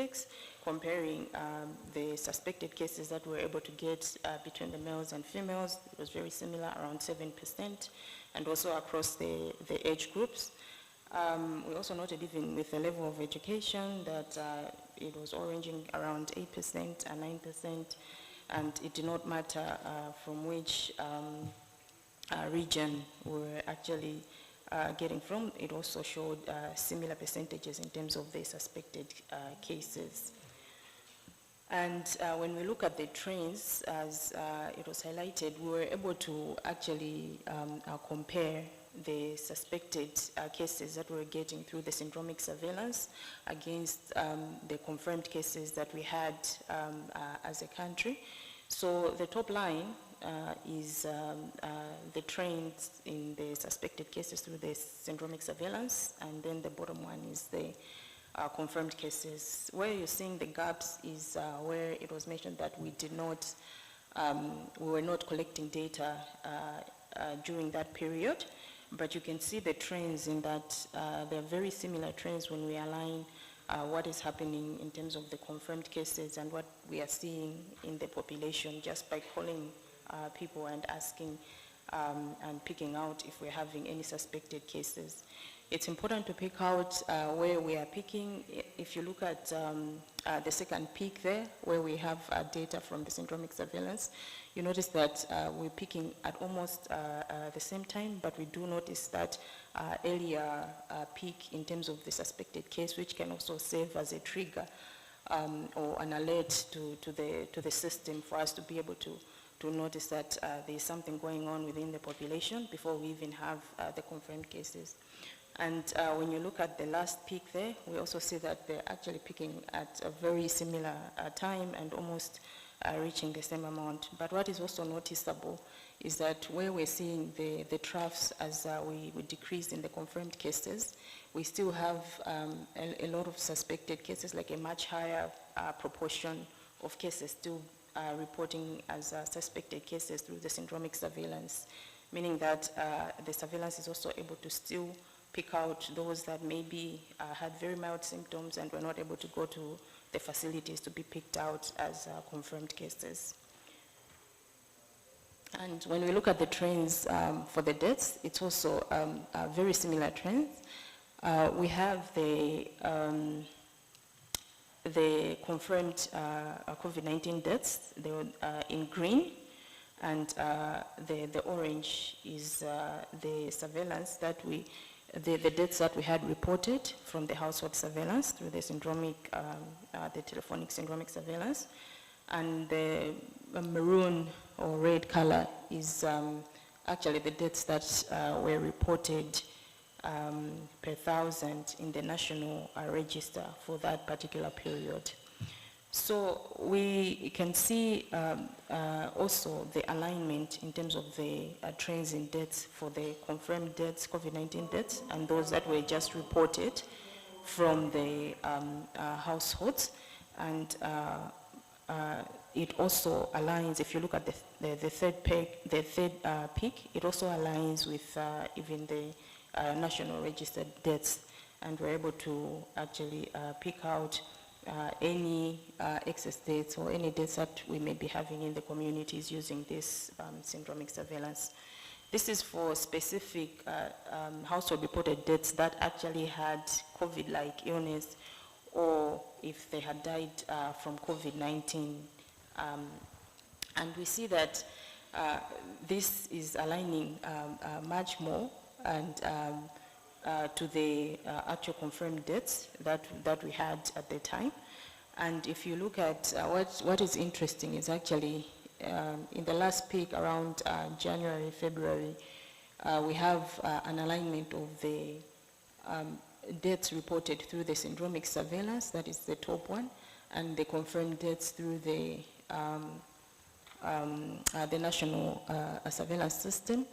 statistics, comparing the suspected cases that we were able to get between the males and females. It was very similar, around 7%, and also across the age groups. We also noted, even with the level of education, that it was all ranging around 8% and 9%, and it did not matter from which region we were actually getting from. It also showed similar percentages in terms of the suspected cases. And when we look at the trends, as it was highlighted, we were able to actually compare the suspected cases that we were getting through the syndromic surveillance against the confirmed cases that we had as a country. So the top line is the trends in the suspected cases through the syndromic surveillance, and then the bottom one is the confirmed cases. Where you're seeing the gaps is where it was mentioned that we did not, we were not collecting data during that period, but you can see the trends in that there are very similar trends when we align what is happening in terms of the confirmed cases and what we are seeing in the population just by calling people and asking and picking out if we're having any suspected cases. It's important to pick out where we are picking. If you look at the second peak there, where we have data from the syndromic surveillance, you notice that we're picking at almost the same time, but we do notice that earlier peak in terms of the suspected case, which can also serve as a trigger or an alert to the system for us to be able to notice that there's something going on within the population before we even have the confirmed cases. And when you look at the last peak there, we also see that they're actually peaking at a very similar time and almost reaching the same amount. But what is also noticeable is that where we're seeing the troughs as we decrease in the confirmed cases, we still have a lot of suspected cases, like a much higher proportion of cases still reporting as suspected cases through the syndromic surveillance, meaning that the surveillance is also able to still pick out those that maybe had very mild symptoms and were not able to go to the facilities to be picked out as confirmed cases. And when we look at the trends for the deaths, it's also very similar trends. We have the confirmed COVID-19 deaths. They were in green, and the orange is the surveillance that the deaths that we had reported from the household surveillance through the syndromic, the telephonic syndromic surveillance. And the maroon or red color is actually the deaths that were reported per 1,000 in the national register for that particular period. So we can see also the alignment in terms of the trends in deaths for the confirmed deaths, COVID-19 deaths, and those that were just reported from the households. And it also aligns, if you look at the third peak, it also aligns with even the national registered deaths, and we're able to actually pick out any excess deaths or any deaths that we may be having in the communities using this syndromic surveillance. This is for specific household reported deaths that actually had COVID-like illness, or if they had died from COVID-19. And we see that this is aligning much more and to the actual confirmed deaths that we had at the time. And if you look at what is interesting is actually in the last peak around January, February, we have an alignment of the deaths reported through the syndromic surveillance, that is the top one, and the confirmed deaths through the national surveillance system.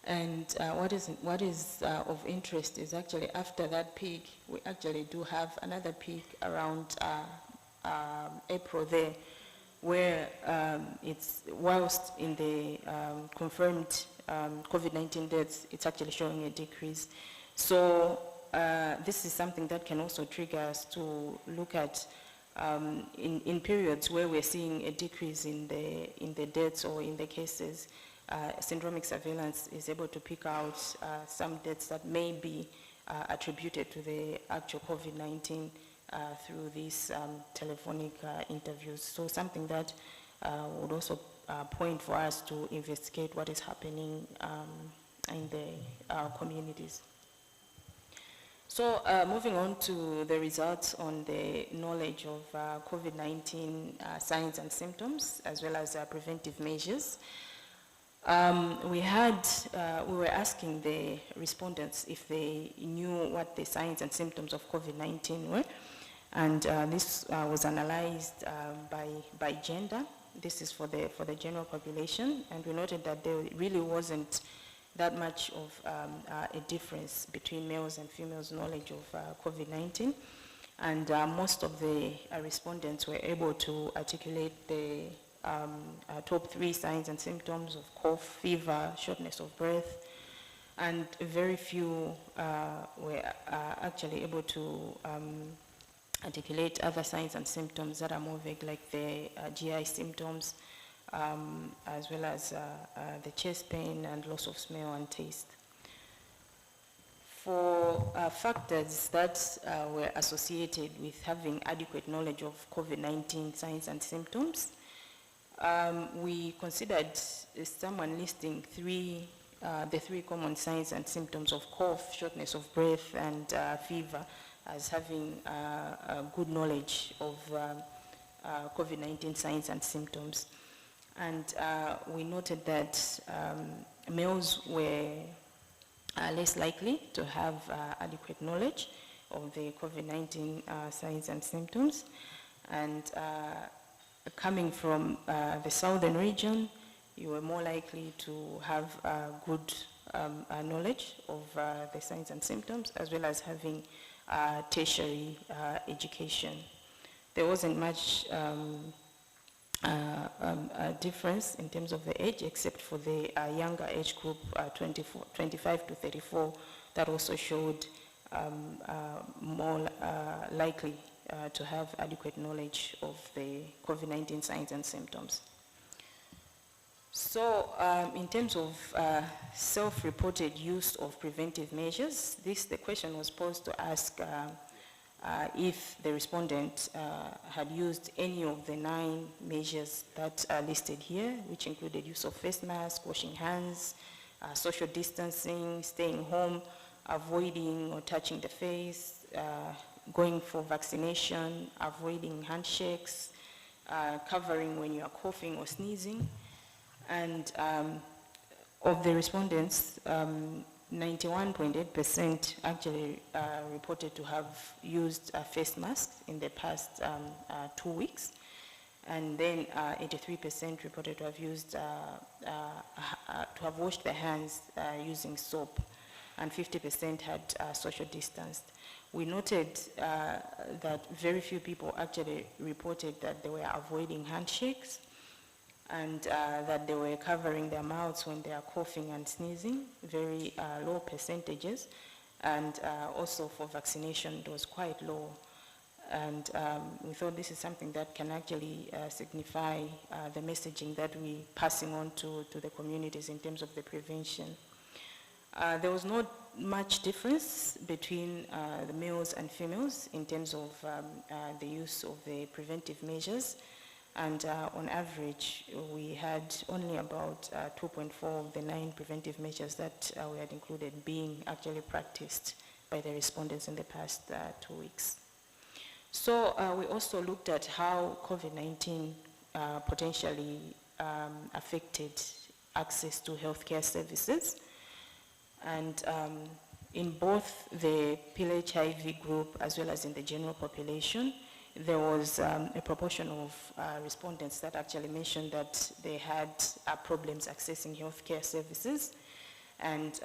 And what is of interest is actually after that peak, we actually do have another peak around April there, where it's, whilst in the confirmed COVID-19 deaths, it's actually showing a decrease. So this is something that can also trigger us to look at in periods where we're seeing a decrease in the deaths or in the cases, syndromic surveillance is able to pick out some deaths that may be attributed to the actual COVID-19 through these telephonic interviews. So something that would also point for us to investigate what is happening in the communities. So moving on to the results on the knowledge of COVID-19 signs and symptoms, as well as preventive measures. We were asking the respondents if they knew what the signs and symptoms of COVID-19 were, and this was analyzed by gender. This is for the general population, and we noted that there really wasn't that much of a difference between males and females' knowledge of COVID-19, and most of the respondents were able to articulate the top 3 signs and symptoms of cough, fever, shortness of breath, and very few were actually able to articulate other signs and symptoms that are more vague, like the GI symptoms, as well as the chest pain and loss of smell and taste. For factors that were associated with having adequate knowledge of COVID-19 signs and symptoms, we considered someone listing the 3 common signs and symptoms of cough, shortness of breath, and fever as having a good knowledge of COVID-19 signs and symptoms. And we noted that males were less likely to have adequate knowledge of the COVID-19 signs and symptoms. And coming from the southern region, you were more likely to have good knowledge of the signs and symptoms, as well as having tertiary education. There wasn't much difference in terms of the age, except for the younger age group, 25 to 34, that also showed more likely to have adequate knowledge of the COVID-19 signs and symptoms. So in terms of self-reported use of preventive measures, the question was posed to ask if the respondent had used any of the 9 measures that are listed here, which included use of face masks, washing hands, social distancing, staying home, avoiding or touching the face, going for vaccination, avoiding handshakes, covering when you are coughing or sneezing. And of the respondents, 91.8% actually reported to have used face masks in the past 2 weeks. And then 83% reported to have used, to have washed their hands using soap, and 50% had social distanced. We noted that very few people actually reported that they were avoiding handshakes, and that they were covering their mouths when they are coughing and sneezing, very low percentages. And also for vaccination, it was quite low. And we thought this is something that can actually signify the messaging that we're passing on to the communities in terms of the prevention. There was not much difference between the males and females in terms of the use of the preventive measures. And on average, we had only about 2.4 of the 9 preventive measures that we had included being actually practiced by the respondents in the past 2 weeks. So we also looked at how COVID-19 potentially affected access to healthcare services. And in both the PIL-HIV group as well as in the general population, there was a proportion of respondents that actually mentioned that they had problems accessing healthcare services. And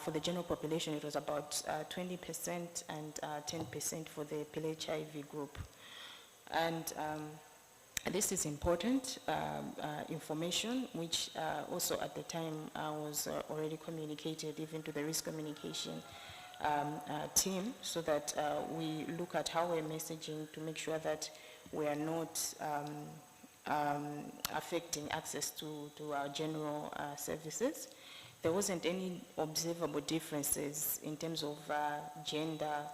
for the general population, it was about 20% and 10% for the PIL-HIV group. And this is important information, which also at the time was already communicated even to the risk communication team so that we look at how we're messaging to make sure that we are not affecting access to our general services. There wasn't any observable differences in terms of gender,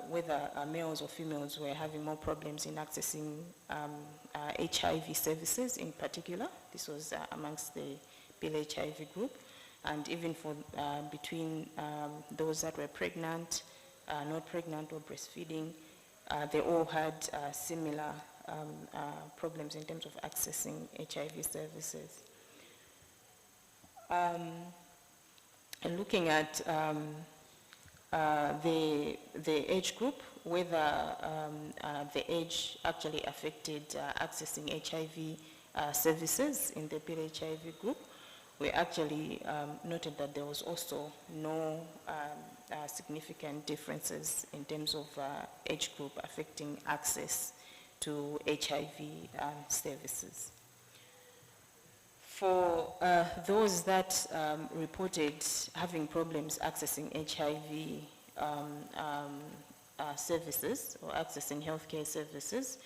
whether males or females were having more problems in accessing HIV services in particular. This was amongst the pill HIV group, and even for between those that were pregnant, not pregnant or breastfeeding, they all had similar problems in terms of accessing HIV services. And looking at the age group, whether the age actually affected accessing HIV services in the pill HIV group, we actually noted that there was also no significant differences in terms of age group affecting access to HIV services. For those that reported having problems accessing HIV services or accessing healthcare services,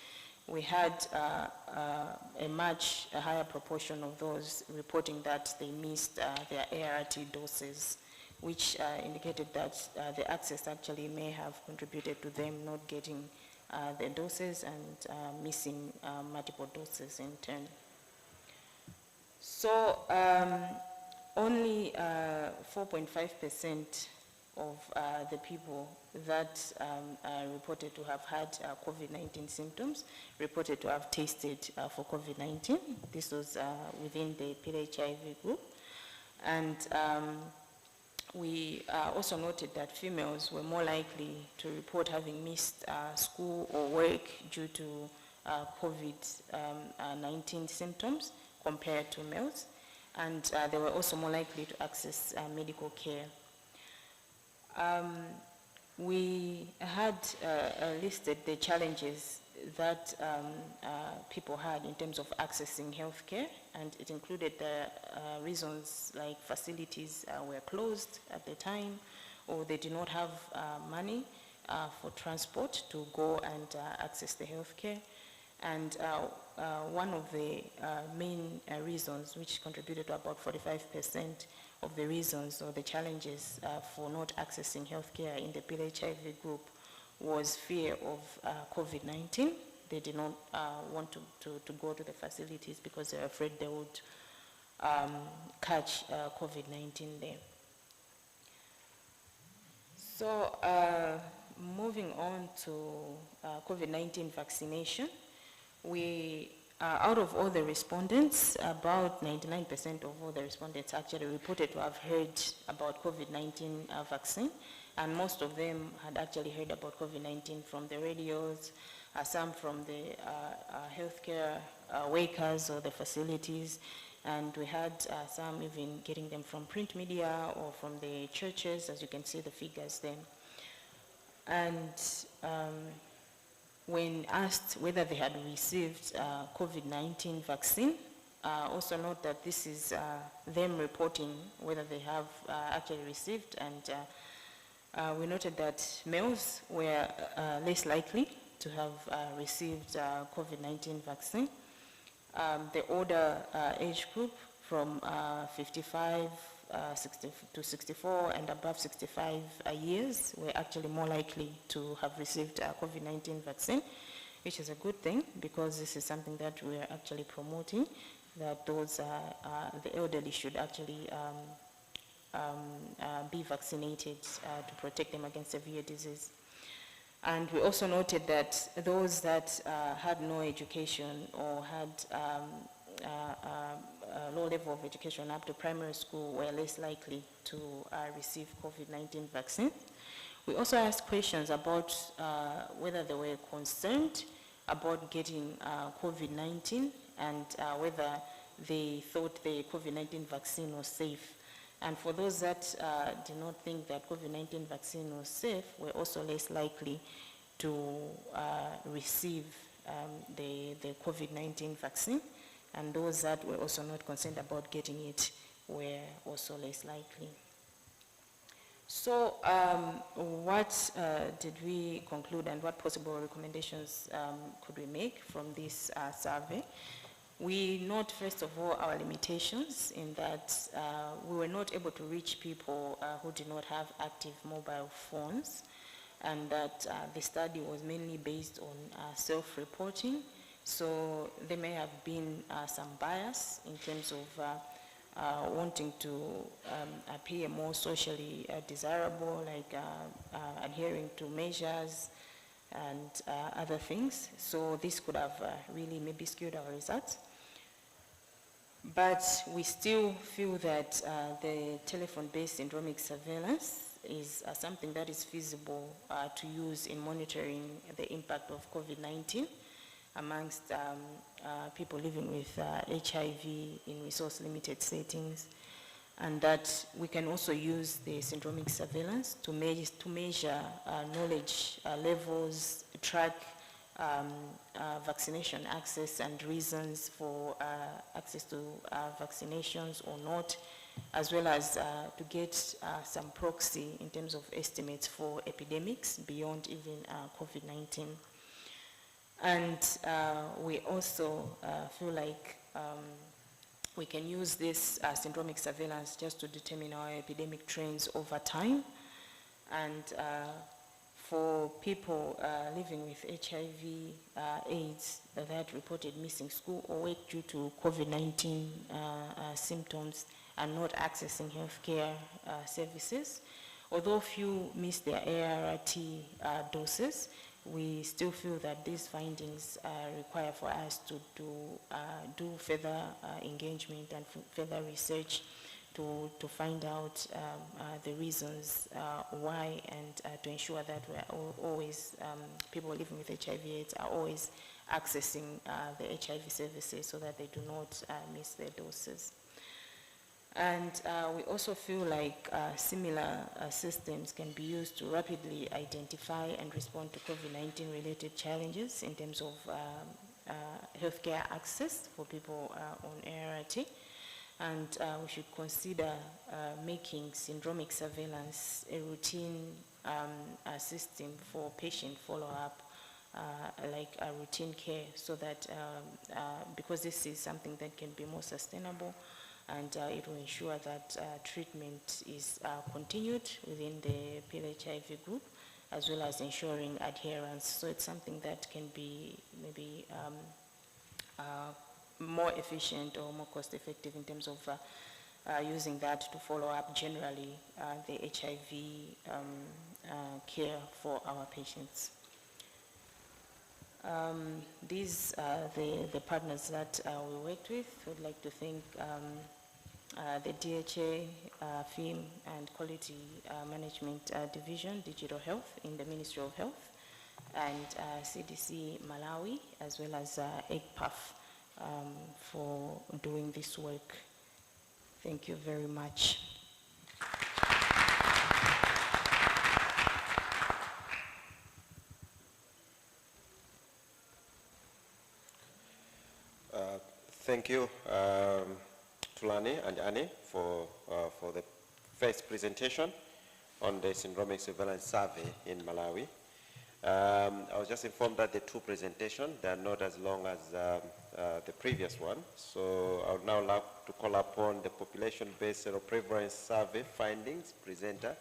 we had a much higher proportion of those reporting that they missed their ART doses, which indicated that the access actually may have contributed to them not getting their doses and missing multiple doses in turn. So only 4.5% of the people that reported to have had COVID-19 symptoms reported to have tested for COVID-19. This was within the PHIV group. And we also noted that females were more likely to report having missed school or work due to COVID-19 symptoms compared to males. And they were also more likely to access medical care. We had listed the challenges that people had in terms of accessing healthcare, and it included the reasons like facilities were closed at the time, or they did not have money for transport to go and access the healthcare. And one of the main reasons, which contributed to about 45% of the reasons or the challenges for not accessing healthcare in the PHIV group, was fear of COVID-19. They did not want to go to the facilities because they were afraid they would catch COVID-19 there. So moving on to COVID-19 vaccination, we, out of all the respondents, about 99% of all the respondents actually reported to have heard about COVID-19 vaccine, and most of them had actually heard about COVID-19 from the radios, some from the healthcare workers or the facilities, and we had some even getting them from print media or from the churches, as you can see the figures there. And when asked whether they had received COVID-19 vaccine, also note that this is them reporting whether they have actually received, and we noted that males were less likely to have received COVID-19 vaccine. The older age group from 55 to 64 and above 65 years were actually more likely to have received COVID-19 vaccine, which is a good thing because this is something that we are actually promoting, that those the elderly should actually be vaccinated to protect them against severe disease. And we also noted that those that had no education or had low level of education up to primary school were less likely to receive COVID-19 vaccine. We also asked questions about whether they were concerned about getting COVID-19 and whether they thought the COVID-19 vaccine was safe. And for those that did not think that COVID-19 vaccine was safe, were also less likely to receive the COVID-19 vaccine. And those that were also not concerned about getting it were also less likely. So what did we conclude and what possible recommendations could we make from this survey? We note, first of all, our limitations in that we were not able to reach people who did not have active mobile phones, and that the study was mainly based on self-reporting. So there may have been some bias in terms of wanting to appear more socially desirable, like adhering to measures and other things. So this could have really maybe skewed our results. But we still feel that the telephone-based syndromic surveillance is something that is feasible to use in monitoring the impact of COVID-19 amongst people living with HIV in resource-limited settings, and that we can also use the syndromic surveillance to measure knowledge levels, track vaccination access and reasons for access to vaccinations or not, as well as to get some proxy in terms of estimates for epidemics beyond even COVID-19. And we also feel like we can use this syndromic surveillance just to determine our epidemic trends over time. And for people living with HIV, AIDS that reported missing school or work due to COVID-19 symptoms and not accessing healthcare services, although few missed their ART doses, we still feel that these findings require for us to do further engagement and further research to find out the reasons why, and to ensure that we're always, people living with HIV/AIDS are always accessing the HIV services so that they do not miss their doses. And we also feel like similar systems can be used to rapidly identify and respond to COVID-19 related challenges in terms of healthcare access for people on ART. And we should consider making syndromic surveillance a routine system for patient follow-up, like a routine care, so that because this is something that can be more sustainable, and it will ensure that treatment is continued within the PLHIV group, as well as ensuring adherence. So it's something that can be maybe more efficient or more cost-effective in terms of using that to follow up generally the HIV care for our patients. These are the partners that we worked with. We'd like to thank the DHA, FIM, and Quality Management Division, Digital Health in the Ministry of Health, and CDC Malawi, as well as EGPAF for doing this work. Thank you very much. Thank you, Tulani and Annie, for the first presentation on the syndromic surveillance survey in Malawi. I was just informed that the two presentations, they are not as long as the previous one. So I would now like to call upon the population-based seroprevalence survey findings presenter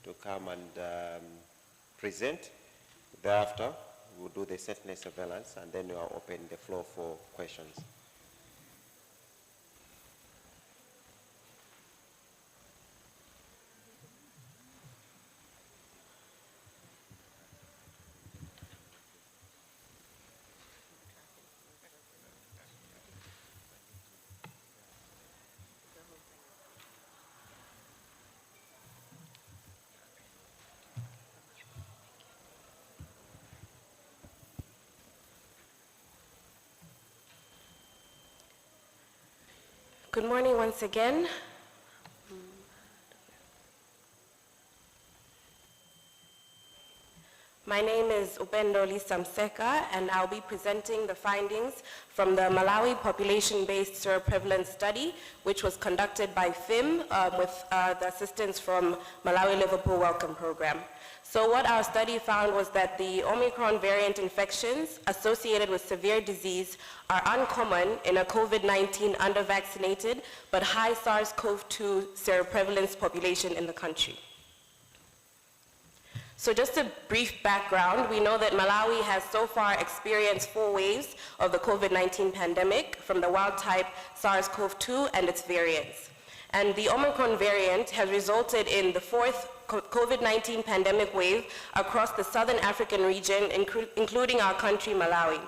to come and present. Thereafter, we'll do the sentinel surveillance, and then we'll open the floor for questions. Good morning once again. My name is Upendo Lisamseka, and I'll be presenting the findings from the Malawi population-based seroprevalence study, which was conducted by FIM with the assistance from Malawi Liverpool Welcome Program. So what our study found was that the Omicron variant infections associated with severe disease are uncommon in a COVID-19 under-vaccinated but high SARS-CoV-2 seroprevalence population in the country. So just a brief background, we know that Malawi has so far experienced 4 waves of the COVID-19 pandemic from the wild-type SARS-CoV-2 and its variants. And the Omicron variant has resulted in the 4th COVID-19 pandemic wave across the southern African region, including our country, Malawi.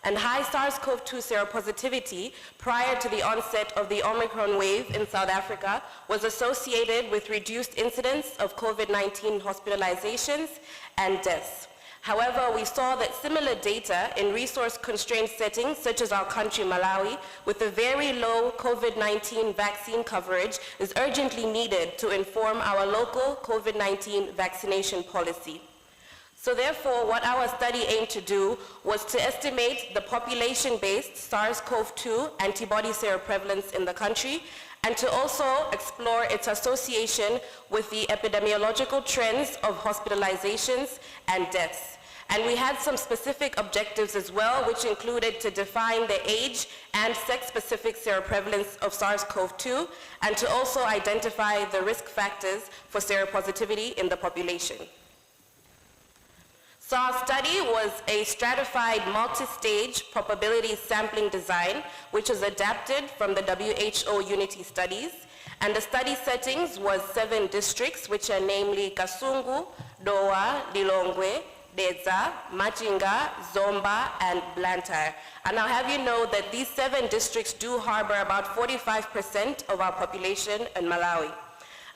And high SARS-CoV-2 seropositivity prior to the onset of the Omicron wave in South Africa was associated with reduced incidence of COVID-19 hospitalizations and deaths. However, we saw that similar data in resource-constrained settings, such as our country, Malawi, with a very low COVID-19 vaccine coverage, is urgently needed to inform our local COVID-19 vaccination policy. So therefore, what our study aimed to do was to estimate the population-based SARS-CoV-2 antibody seroprevalence in the country, and to also explore its association with the epidemiological trends of hospitalizations and deaths. And we had some specific objectives as well, which included to define the age and sex-specific seroprevalence of SARS-CoV-2, and to also identify the risk factors for seropositivity in the population. So our study was a stratified multi-stage probability sampling design, which was adapted from the WHO Unity studies. And the study settings was 7 districts, which are namely Kasungu, Dowa, Lilongwe, Dedza, Machinga, Zomba, and Blantyre. And I'll have you know that these 7 districts do harbor about 45% of our population in Malawi.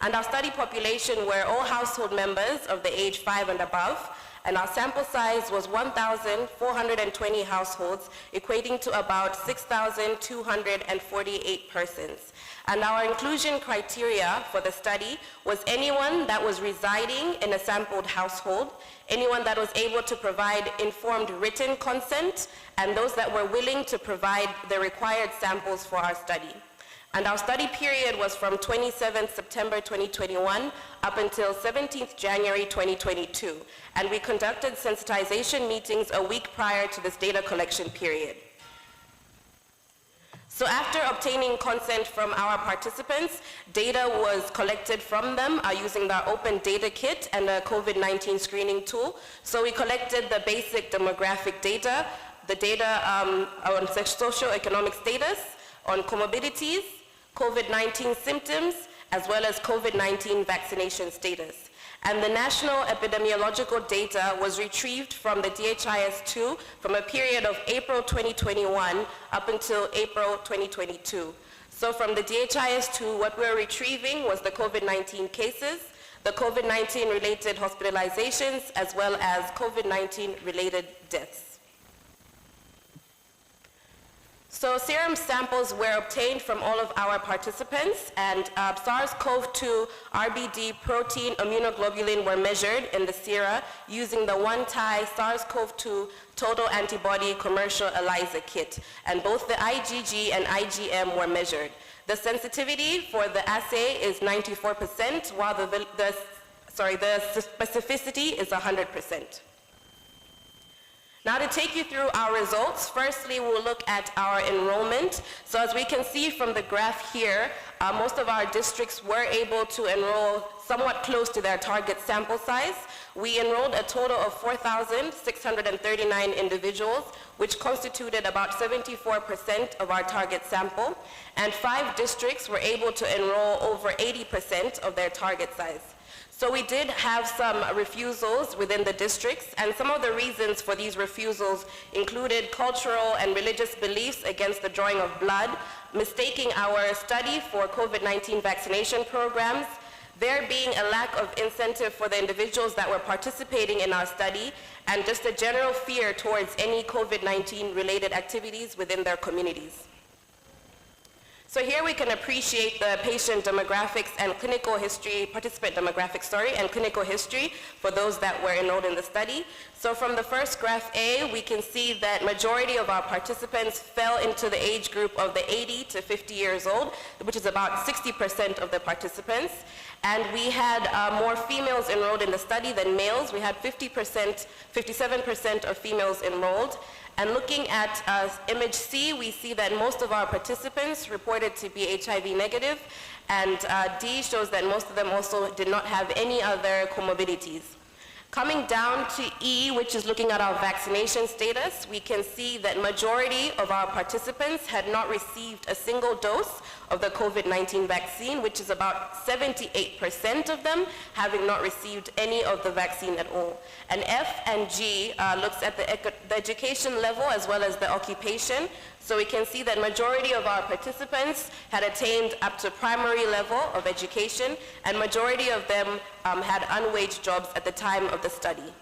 And our study population were all household members of the age 5 and above, and our sample size was 1,420 households, equating to about 6,248 persons. And our inclusion criteria for the study was anyone that was residing in a sampled household, anyone that was able to provide informed written consent, and those that were willing to provide the required samples for our study. And our study period was from 27th September 2021 up until 17th January 2022. And we conducted sensitization meetings a week prior to this data collection period. So after obtaining consent from our participants, data was collected from them using our open data kit and a COVID-19 screening tool. So we collected the basic demographic data, the data on socioeconomic status, on comorbidities, COVID-19 symptoms, as well as COVID-19 vaccination status. And the national epidemiological data was retrieved from the DHIS2 from a period of April 2021 up until April 2022. So from the DHIS2, what we're retrieving was the COVID-19 cases, the COVID-19 related hospitalizations, as well as COVID-19 related deaths. So serum samples were obtained from all of our participants, and SARS-CoV-2 RBD protein immunoglobulin were measured in the sera using the one-tie SARS-CoV-2 total antibody commercial ELISA kit, and both the IgG and IgM were measured. The sensitivity for the assay is 94%, while the specificity is 100%. Now to take you through our results, firstly we'll look at our enrollment. So as we can see from the graph here, most of our districts were able to enroll somewhat close to their target sample size. We enrolled a total of 4,639 individuals, which constituted about 74% of our target sample, and 5 districts were able to enroll over 80% of their target size. So we did have some refusals within the districts, and some of the reasons for these refusals included cultural and religious beliefs against the drawing of blood, mistaking our study for COVID-19 vaccination programs, there being a lack of incentive for the individuals that were participating in our study, and just a general fear towards any COVID-19 related activities within their communities. So here we can appreciate the patient demographics and clinical history, participant demographics, and clinical history for those that were enrolled in the study. So from the first graph A, we can see that majority of our participants fell into the age group of the 80 to 50 years old, which is about 60% of the participants. And we had more females enrolled in the study than males. We had 57% of females enrolled. And looking at image C, we see that most of our participants reported to be HIV negative, and D shows that most of them also did not have any other comorbidities. Coming down to E, which is looking at our vaccination status, we can see that majority of our participants had not received a single dose of the COVID-19 vaccine, which is about 78% of them having not received any of the vaccine at all. And F and G looks at the education level as well as the occupation. So we can see that majority of our participants had attained up to primary level of education, and majority of them had unwaged jobs at the time of the study.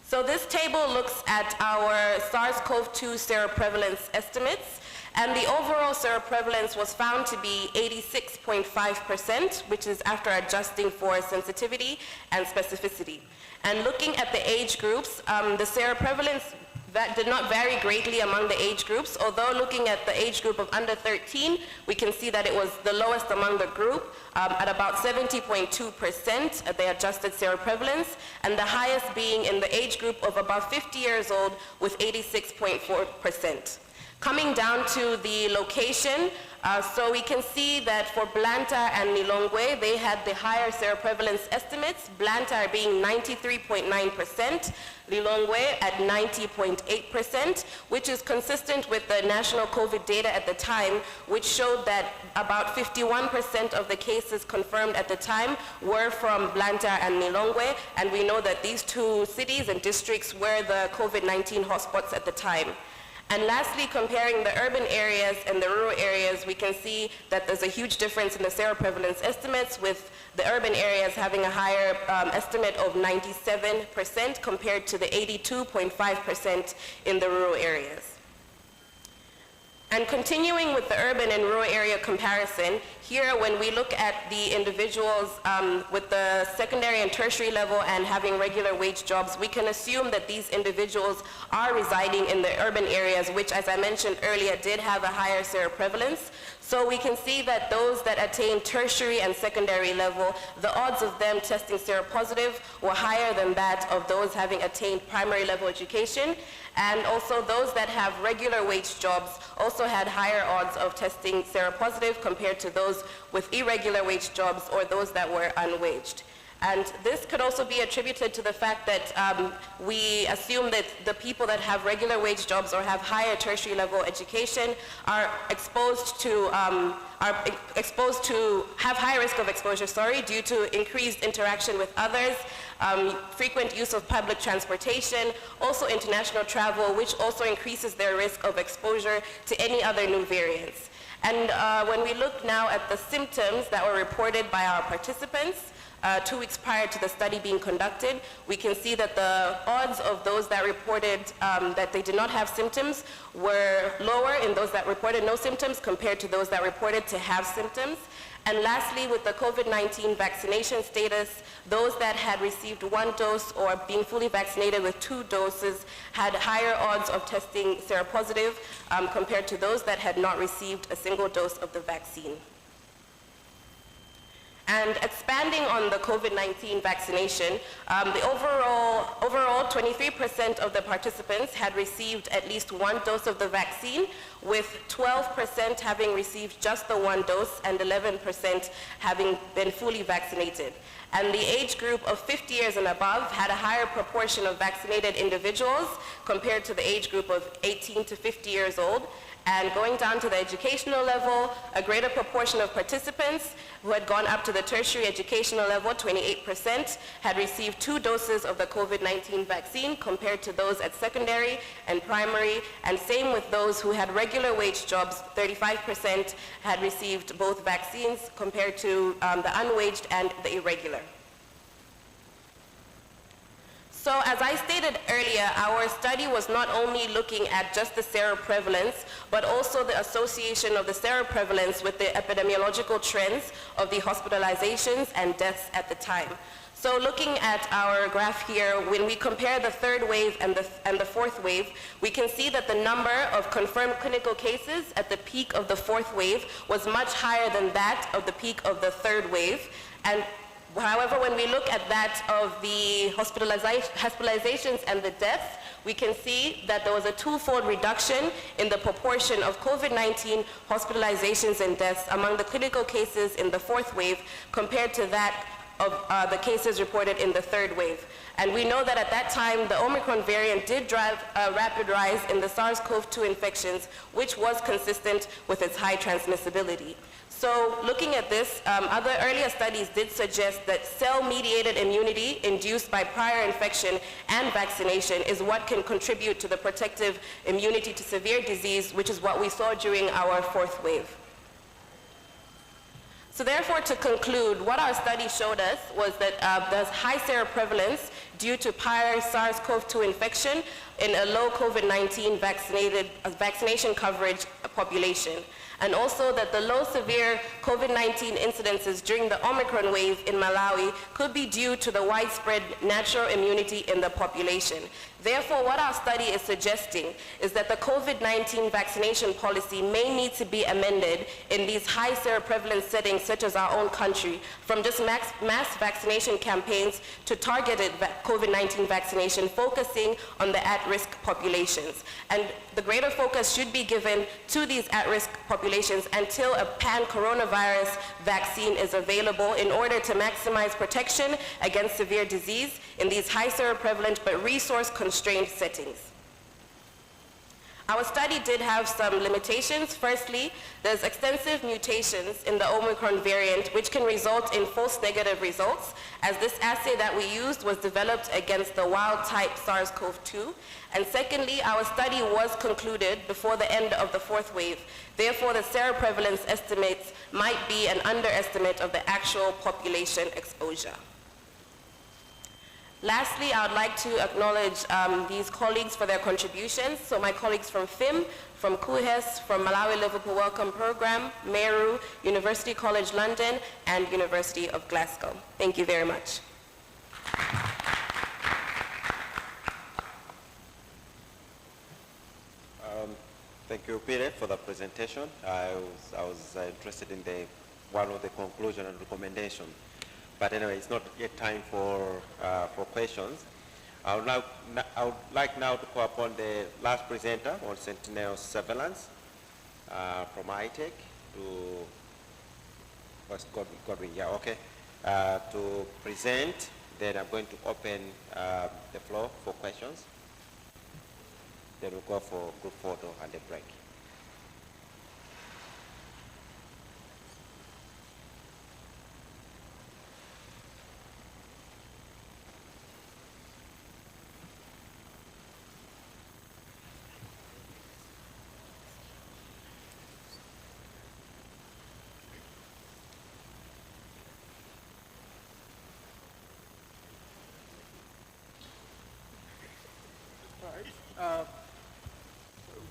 So this table looks at our SARS-CoV-2 seroprevalence estimates, and the overall seroprevalence was found to be 86.5%, which is after adjusting for sensitivity and specificity. And looking at the age groups, the seroprevalence that did not vary greatly among the age groups, although looking at the age group of under 13, we can see that it was the lowest among the group at about 70.2% at the adjusted seroprevalence, and the highest being in the age group of about 50 years old with 86.4%. Coming down to the location, so we can see that for Blantyre and Lilongwe, they had the higher seroprevalence estimates, Blantyre being 93.9%, Lilongwe at 90.8%, which is consistent with the national COVID data at the time, which showed that about 51% of the cases confirmed at the time were from Blantyre and Lilongwe, and we know that these two cities and districts were the COVID-19 hotspots at the time. And lastly, comparing the urban areas and the rural areas, we can see that there's a huge difference in the seroprevalence estimates, with the urban areas having a higher estimate of 97% compared to the 82.5% in the rural areas. And continuing with the urban and rural area comparison, here when we look at the individuals with the secondary and tertiary level and having regular wage jobs, we can assume that these individuals are residing in the urban areas, which, as I mentioned earlier, did have a higher seroprevalence. So we can see that those that attain tertiary and secondary level, the odds of them testing seropositive were higher than that of those having attained primary level education. And also those that have regular wage jobs also had higher odds of testing seropositive compared to those with irregular wage jobs or those that were unwaged. And this could also be attributed to the fact that we assume that the people that have regular wage jobs or have higher tertiary level education are exposed to have high risk of exposure, due to increased interaction with others, frequent use of public transportation, also international travel, which also increases their risk of exposure to any other new variants. And when we look now at the symptoms that were reported by our participants, 2 weeks prior to the study being conducted, we can see that the odds of those that reported that they did not have symptoms were lower in those that reported no symptoms compared to those that reported to have symptoms. And lastly, with the COVID-19 vaccination status, those that had received 1 dose or being fully vaccinated with 2 doses had higher odds of testing seropositive compared to those that had not received a single dose of the vaccine. And expanding on the COVID-19 vaccination, the overall 23% of the participants had received at least 1 dose of the vaccine, with 12% having received just the 1 dose and 11% having been fully vaccinated. And the age group of 50 years and above had a higher proportion of vaccinated individuals compared to the age group of 18 to 50 years old. And going down to the educational level, a greater proportion of participants who had gone up to the tertiary educational level, 28%, had received 2 doses of the COVID-19 vaccine compared to those at secondary and primary, and same with those who had regular wage jobs, 35% had received both vaccines compared to the unwaged and the irregular. So as I stated earlier, our study was not only looking at just the seroprevalence, but also the association of the seroprevalence with the epidemiological trends of the hospitalizations and deaths at the time. So looking at our graph here, when we compare the third wave and the fourth wave, we can see that the number of confirmed clinical cases at the peak of the fourth wave was much higher than that of the peak of the third wave. And however, when we look at that of the hospitalizations and the deaths, we can see that there was a twofold reduction in the proportion of COVID-19 hospitalizations and deaths among the clinical cases in the fourth wave compared to that of the cases reported in the third wave. And we know that at that time, the Omicron variant did drive a rapid rise in the SARS-CoV-2 infections, which was consistent with its high transmissibility. So looking at this, other earlier studies did suggest that cell-mediated immunity induced by prior infection and vaccination is what can contribute to the protective immunity to severe disease, which is what we saw during our fourth wave. So therefore, to conclude, what our study showed us was that there's high seroprevalence due to prior SARS-CoV-2 infection in a low COVID-19 vaccination coverage population. And also that the low severe COVID-19 incidences during the Omicron wave in Malawi could be due to the widespread natural immunity in the population. Therefore, what our study is suggesting is that the COVID-19 vaccination policy may need to be amended in these high seroprevalence settings, such as our own country, from just mass vaccination campaigns to targeted COVID-19 vaccination, focusing on the at-risk populations. And the greater focus should be given to these at-risk populations until a pan-coronavirus vaccine is available in order to maximize protection against severe disease in these high seroprevalent but resource-constrained settings. Our study did have some limitations. Firstly, there's extensive mutations in the Omicron variant which can result in false negative results, as this assay that we used was developed against the wild-type SARS-CoV-2. And secondly, our study was concluded before the end of the fourth wave. Therefore, the seroprevalence estimates might be an underestimate of the actual population exposure. Lastly, I would like to acknowledge these colleagues for their contributions. So my colleagues from FIM, from KUHES, from Malawi Liverpool Welcome Program, Meru, University College London, and University of Glasgow. Thank you very much. Thank you, Peter, for the presentation. I was interested in one of the conclusion and recommendation. But anyway, it's not yet time for questions. I would like now to call upon the last presenter on sentinel surveillance from ITEC to present. Then I'm going to open the floor for questions. Then we'll go for group photo and a break.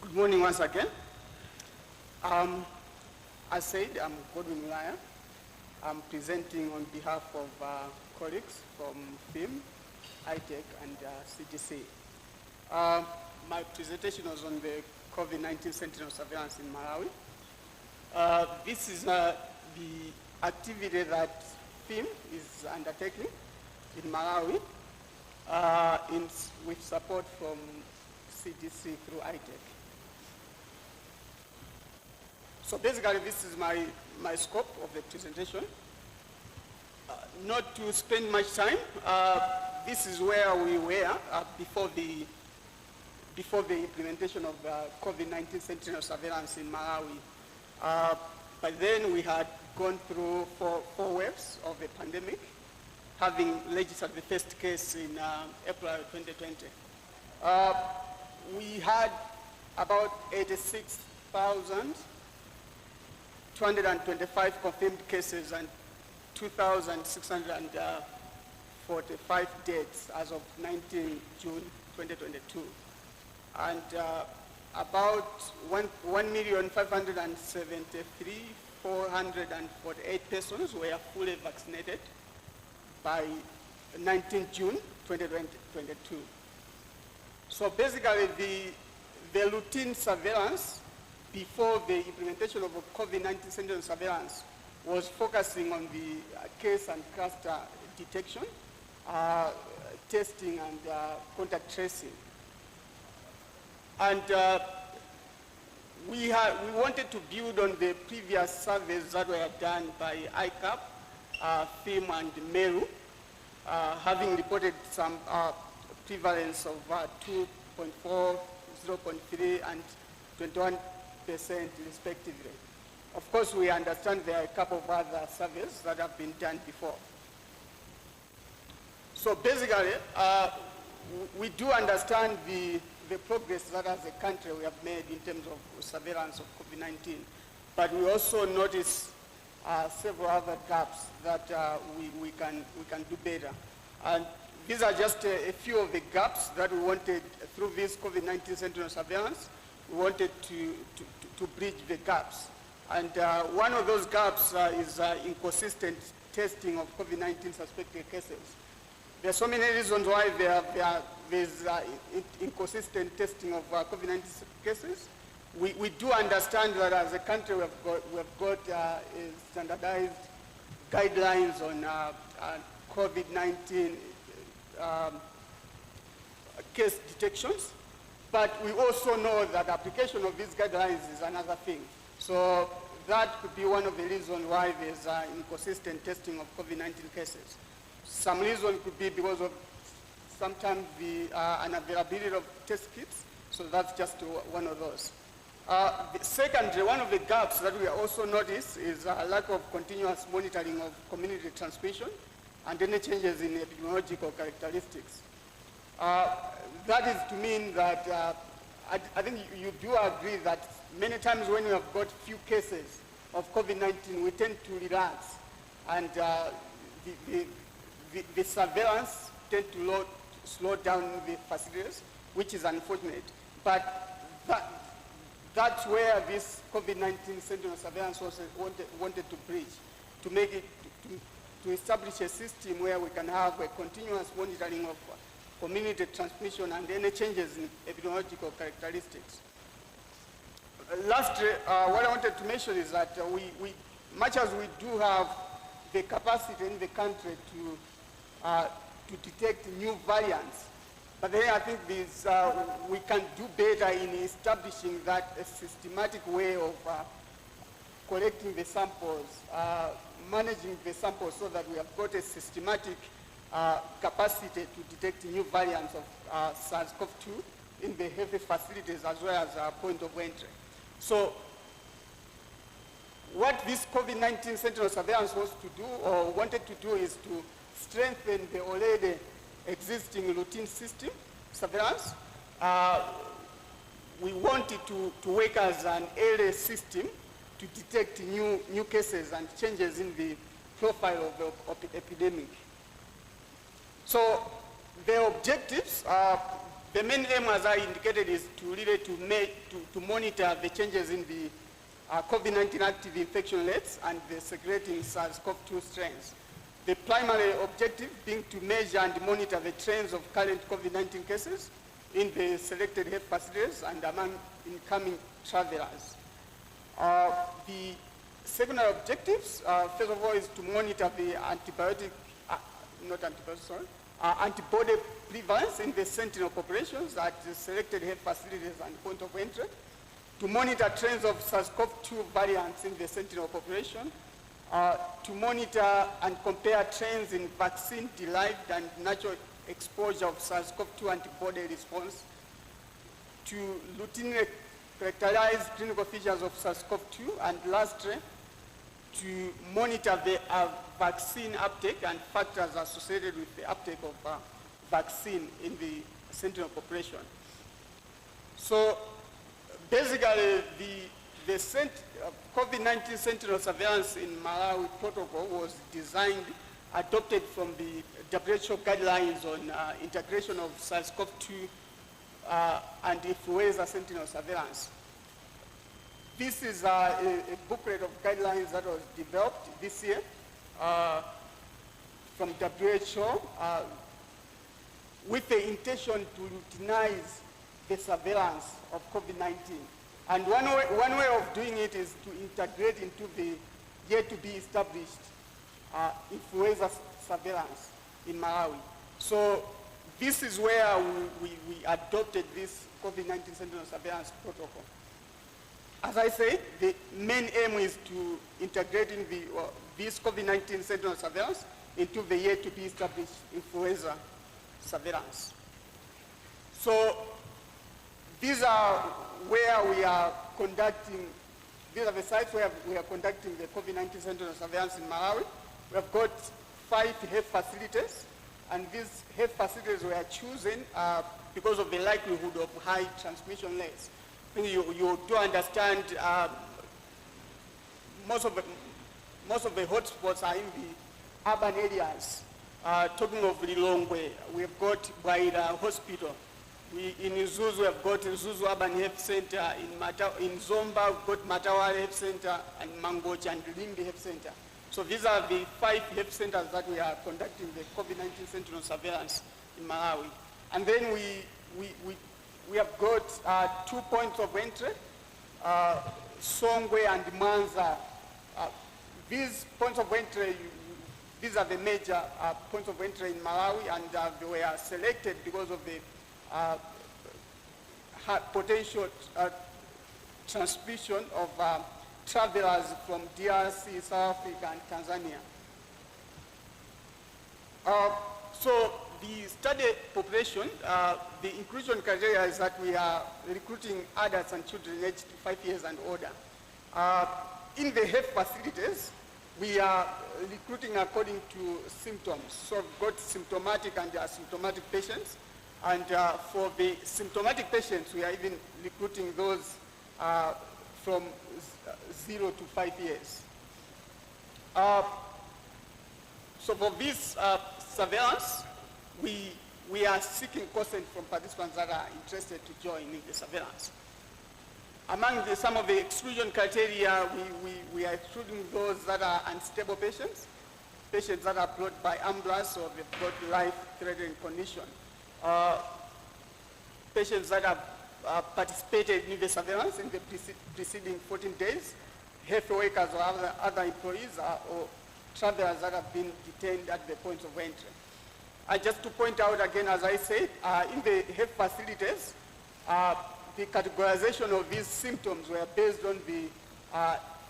Good morning once again. As said, I'm Godwin Mulaya. I'm presenting on behalf of colleagues from FIM, ITEC, and CDC. My presentation was on the COVID-19 sentinel surveillance in Malawi. This is the activity that FIM is undertaking in Malawi with support from CDC through ITEC. So basically, this is my scope of the presentation. Not to spend much time, this is where we were before the implementation of COVID-19 sentinel surveillance in Malawi. By then, we had gone through four waves of the pandemic, having registered the first case in April 2020. We had about 86,225 confirmed cases and 2,604 45 deaths as of 19 June 2022. And about 1,573,448 persons were fully vaccinated by 19 June 2022. So basically the routine surveillance before the implementation of COVID-19 sentinel surveillance was focusing on the case and cluster detection, testing and contact tracing. And we wanted to build on the previous surveys that were done by ICAP, FIM and MERU, having reported some prevalence of 2.4, 0.3 and 21% respectively. Of course, we understand there are a couple of other surveys that have been done before. So basically, we do understand the progress that as a country we have made in terms of surveillance of COVID-19, but we also notice several other gaps that we can do better. And these are just a few of the gaps that we wanted through this COVID-19 sentinel surveillance. We wanted to bridge the gaps. And one of those gaps is inconsistent testing of COVID-19 suspected cases. There are so many reasons why there's inconsistent testing of COVID-19 cases. We do understand that as a country we have got standardized guidelines on COVID-19 case detections, but we also know that application of these guidelines is another thing. So that could be one of the reasons why there's inconsistent testing of COVID-19 cases. Some reason could be because of sometimes the unavailability of test kits, so that's just one of those. Secondly, one of the gaps that we also notice is a lack of continuous monitoring of community transmission and any changes in epidemiological characteristics. That is to mean that I think you do agree that many times when we have got few cases of COVID-19, we tend to relax, and the surveillance tend to slow down the facilities, which is unfortunate. But that's where this COVID-19 sentinel surveillance was wanted to bridge, to make it, to establish a system where we can have a continuous monitoring of community transmission and any changes in epidemiological characteristics. Lastly, what I wanted to mention is that much as we do have the capacity in the country to detect new variants, but then I think we can do better in establishing that a systematic way of collecting the samples, managing the samples so that we have got a systematic capacity to detect new variants of SARS-CoV-2 in the health facilities as well as point of entry. So what this COVID-19 sentinel surveillance was to do or wanted to do is to strengthen the already existing routine system surveillance. We wanted to work as an early system to detect new cases and changes in the profile of the epidemic. So the objectives, the main aim, as I indicated, is to really to monitor the changes in the COVID-19 active infection rates and the circulating SARS-CoV-2 strains. The primary objective being to measure and monitor the trends of current COVID-19 cases in the selected health facilities and among incoming travelers. The secondary objectives, first of all, is to monitor the antibody prevalence in the sentinel populations at the selected health facilities and point of entry, to monitor trends of SARS-CoV-2 variants in the sentinel population, to monitor and compare trends in vaccine-derived and natural exposure of SARS-CoV-2 antibody response, to routinely characterize clinical features of SARS-CoV-2, and lastly, to monitor the vaccine uptake and factors associated with the uptake of vaccine in the sentinel population. So basically, the COVID-19 sentinel surveillance in Malawi protocol was designed adopted from the WHO guidelines on integration of SARS-CoV-2 and influenza sentinel surveillance. This is a booklet of guidelines that was developed this year from WHO with the intention to routinize the surveillance of COVID-19. And one way of doing it is to integrate into the yet to be established influenza surveillance in Malawi. So this is where we adopted this COVID-19 sentinel surveillance protocol. As I said, the main aim is to integrate in this COVID-19 sentinel surveillance into the yet to be established influenza surveillance. So these are where we are conducting, these are the sites where we are conducting the COVID-19 sentinel surveillance in Malawi. We have got 5 health facilities, and these health facilities were chosen because of the likelihood of high transmission rates. I think you do understand most of the hotspots are in the urban areas. Talking of Lilongwe, we have got Bwaira Hospital. In Zuzu, we have got Zuzu Urban Health Center. In Zomba, we've got Matawale Health Center, and Mangochi and Limbi Health Center. So these are the 5 health centers that we are conducting the COVID-19 sentinel surveillance in Malawi. And then we have got 2 points of entry, Songwe and Manza. These points of entry, these are the major points of entry in Malawi, and they were selected because of the potential transmission of travelers from DRC, South Africa, and Tanzania. So the study population, the inclusion criteria is that we are recruiting adults and children aged 5 years and older. In the health facilities, we are recruiting according to symptoms. So we've got symptomatic and asymptomatic patients. And for the symptomatic patients, we are even recruiting those from 0 to 5 years. So for this surveillance, we are seeking consent from participants that are interested to join in the surveillance. Among some of the exclusion criteria, we are excluding those that are unstable patients, patients that are brought by ambulance or they've got life-threatening condition, patients that have participated in the surveillance in the preceding 14 days, health workers or other employees or travelers that have been detained at the points of entry. Just to point out again, as I said, in the health facilities, the categorization of these symptoms were based on the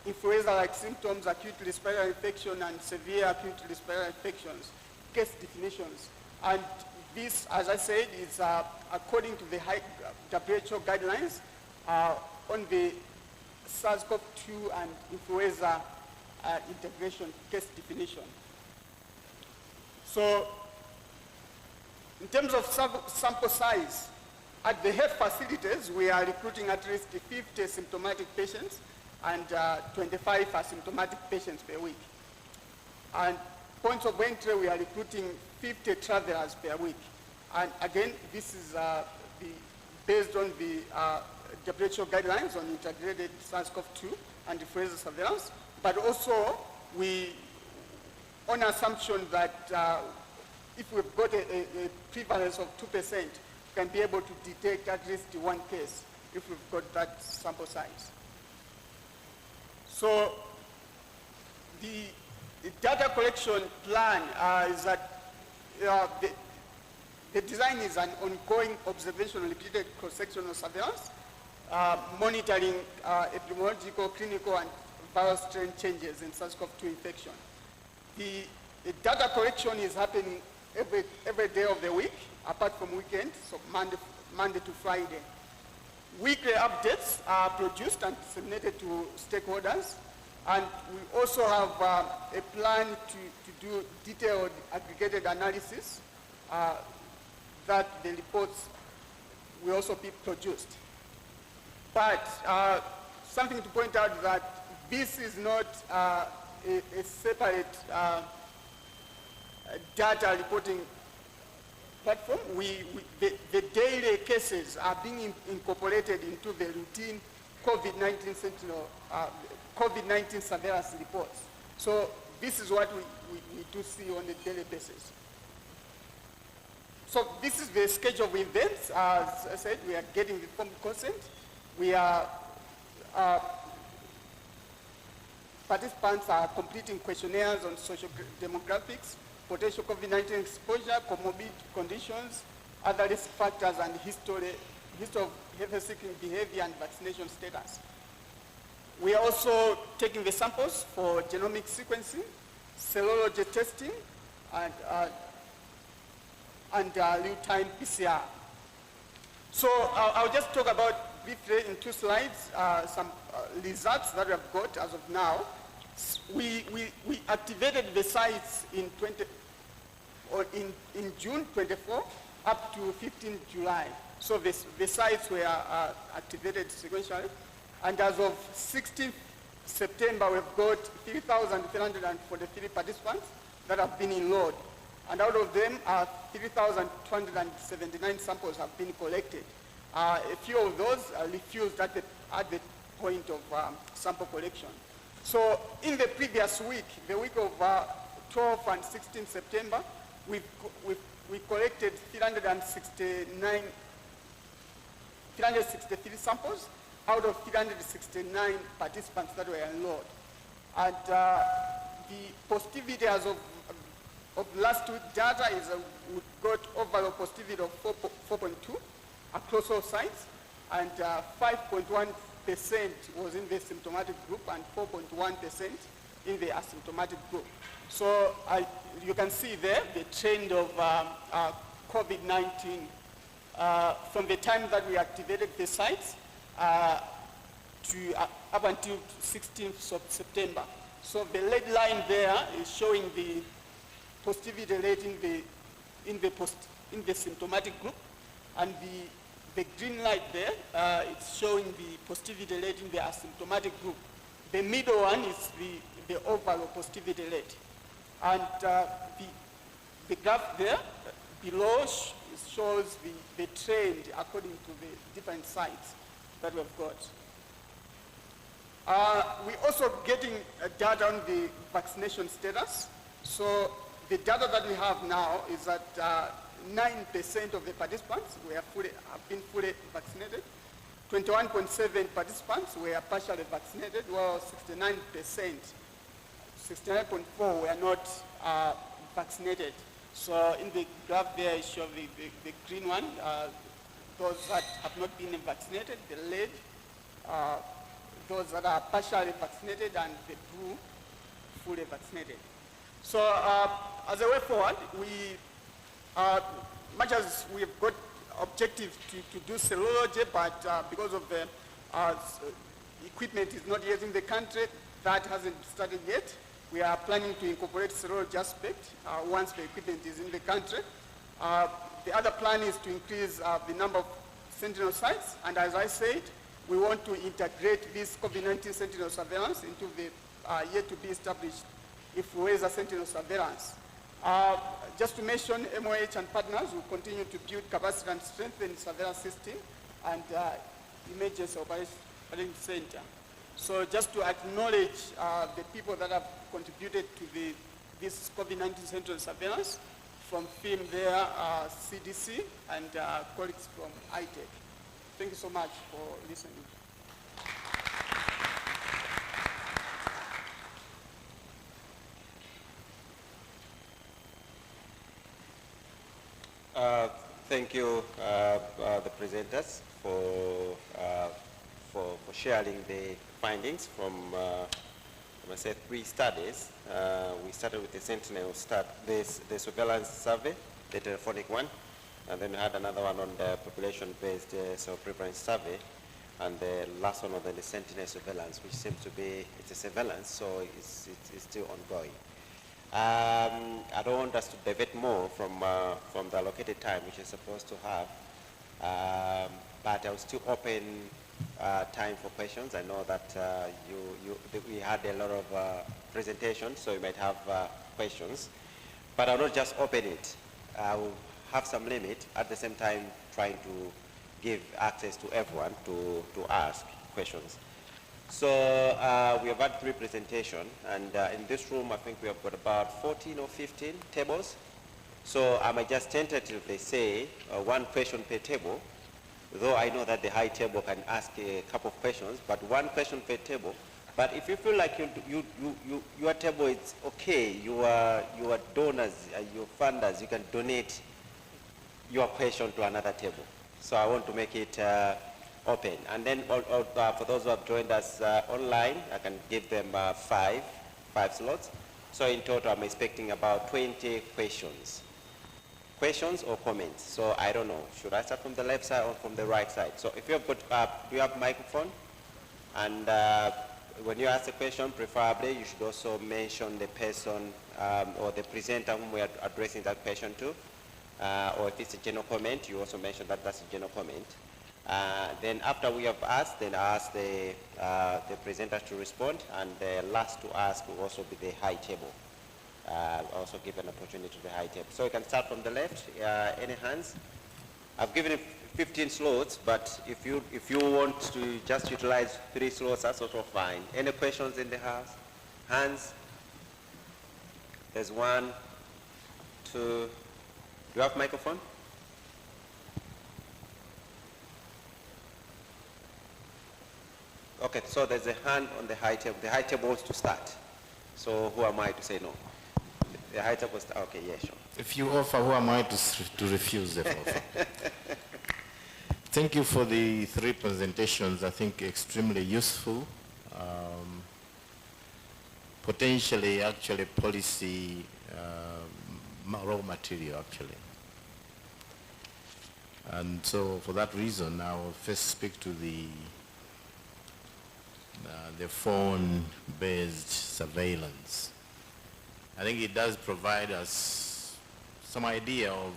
influenza-like symptoms, acute respiratory infection, and severe acute respiratory infections, case definitions. And this, as I said, is according to the WHO guidelines on the SARS-CoV-2 and influenza integration case definition. So, in terms of sample size, at the health facilities, we are recruiting at least 50 symptomatic patients and 25 asymptomatic patients per week. And points of entry, we are recruiting 50 travelers per week. And again, this is based on the WHO guidelines on integrated SARS-CoV-2 and influenza surveillance, but also on assumption that if we've got a prevalence of 2%, we can be able to detect at least 1 case if we've got that sample size. So the data collection plan is that the design is an ongoing observational repeated cross-sectional surveillance, monitoring epidemiological, clinical, and viral strain changes in SARS-CoV-2 infection. The data collection is happening every day of the week, apart from weekends, so Monday to Friday. Weekly updates are produced and disseminated to stakeholders, and we also have a plan to do detailed aggregated analysis that the reports will also be produced. But something to point out that this is not a separate data reporting platform, the daily cases are being incorporated into the routine COVID-19 Sentinel, COVID-19 surveillance reports. So this is what we do see on a daily basis. So this is the schedule of events. As I said, we are getting the informed consent. We are, participants are completing questionnaires on social demographics, potential COVID-19 exposure, comorbid conditions, other risk factors, and history of health-seeking behavior and vaccination status. We are also taking the samples for genomic sequencing, serology testing, and real-time PCR. So I'll just talk about briefly in 2 slides some results that we have got as of now. We activated the sites in June 24 up to 15 July. So the sites were activated sequentially. And as of 16th September, we've got 3,343 participants that have been enrolled. And out of them, 3,279 samples have been collected. A few of those refused at the point of sample collection. So in the previous week, the week of 12th and 16th September, we collected 363 samples out of 369 participants that were enrolled. And the positivity as of last week data is we got overall positivity of 4.2 across all sites, and 5.1% was in the symptomatic group and 4.1% in the asymptomatic group. So you can see there the trend of COVID-19 from the time that we activated the sites to up until 16th of September. So the red line there is showing the positivity rate in the symptomatic group, and the green light there it's showing the positivity rate in the asymptomatic group. The middle one is the overall positivity rate, and the graph there below shows the trend according to the different sites that we've got. We're also getting data on the vaccination status. So the data that we have now is that 9% of the participants have been fully vaccinated. 21.7 participants were partially vaccinated, while 69.4 were not vaccinated. So in the graph there, it shows the green one, those that have not been vaccinated, the red, those that are partially vaccinated, and the blue, fully vaccinated. So as a way forward, much as we've got objectives to do serology, but because of the equipment is not yet in the country, that hasn't started yet. We are planning to incorporate serology aspect once the equipment is in the country. The other plan is to increase the number of Sentinel sites, and as I said, we want to integrate this COVID-19 Sentinel surveillance into the yet to be established influenza Sentinel surveillance. Just to mention, MOH and partners will continue to build capacity and strengthen surveillance system and emergency operating center. So just to acknowledge the people that have contributed to this COVID-19 Sentinel surveillance, from FIM there, CDC, and colleagues from ITEC. Thank you so much for listening. Thank you, the presenters, for sharing the findings from, I say, 3 studies. We started with the Sentinel, the surveillance survey, the telephonic one, and then we had another one on the population-based preference survey, and the last one on the Sentinel surveillance, which seems to be, it's a surveillance, so it's still ongoing. I don't want us to divert more from the allocated time, which is supposed to have, but I'll still open time for questions. I know that we had a lot of presentations, so you might have questions. but I'll not just open it. I'll have some limit, at the same time trying to give access to everyone to ask questions. So we have had 3 presentations, and in this room I think we have got about 14 or 15 tables. So I might just tentatively say 1 question per table, though I know that the high table can ask a couple of questions, but 1 question per table. But if you feel like your table is okay, your donors, your funders, you can donate your question to another table. So I want to make it open. And then for those who have joined us online, I can give them 5 slots. So in total, I'm expecting about 20 questions. Questions or comments? So I don't know. Should I start from the left side or from the right side? So if you have got, do you have a microphone? And when you ask a question, preferably you should also mention the person or the presenter whom we are addressing that question to. Or if it's a general comment, you also mention that that's a general comment. Then after we have asked, then I ask the presenters to respond, and the last to ask will also be the high table. Also give an opportunity to the high table. So you can start from the left. Any hands? I've given it 15 slots, but if you want to just utilize 3 slots, that's also fine. Any questions in the house? Hands? There's 1, 2. Do you have microphone? Okay, so there's a hand on the high table. The high table wants to start. So who am I to say no? The high table start. Okay, yeah, sure. If you offer, who am I to refuse the offer? Thank you for the 3 presentations. I think extremely useful. Potentially, actually, policy raw material, actually. And so, for that reason, I will first speak to the phone-based surveillance. I think it does provide us some idea of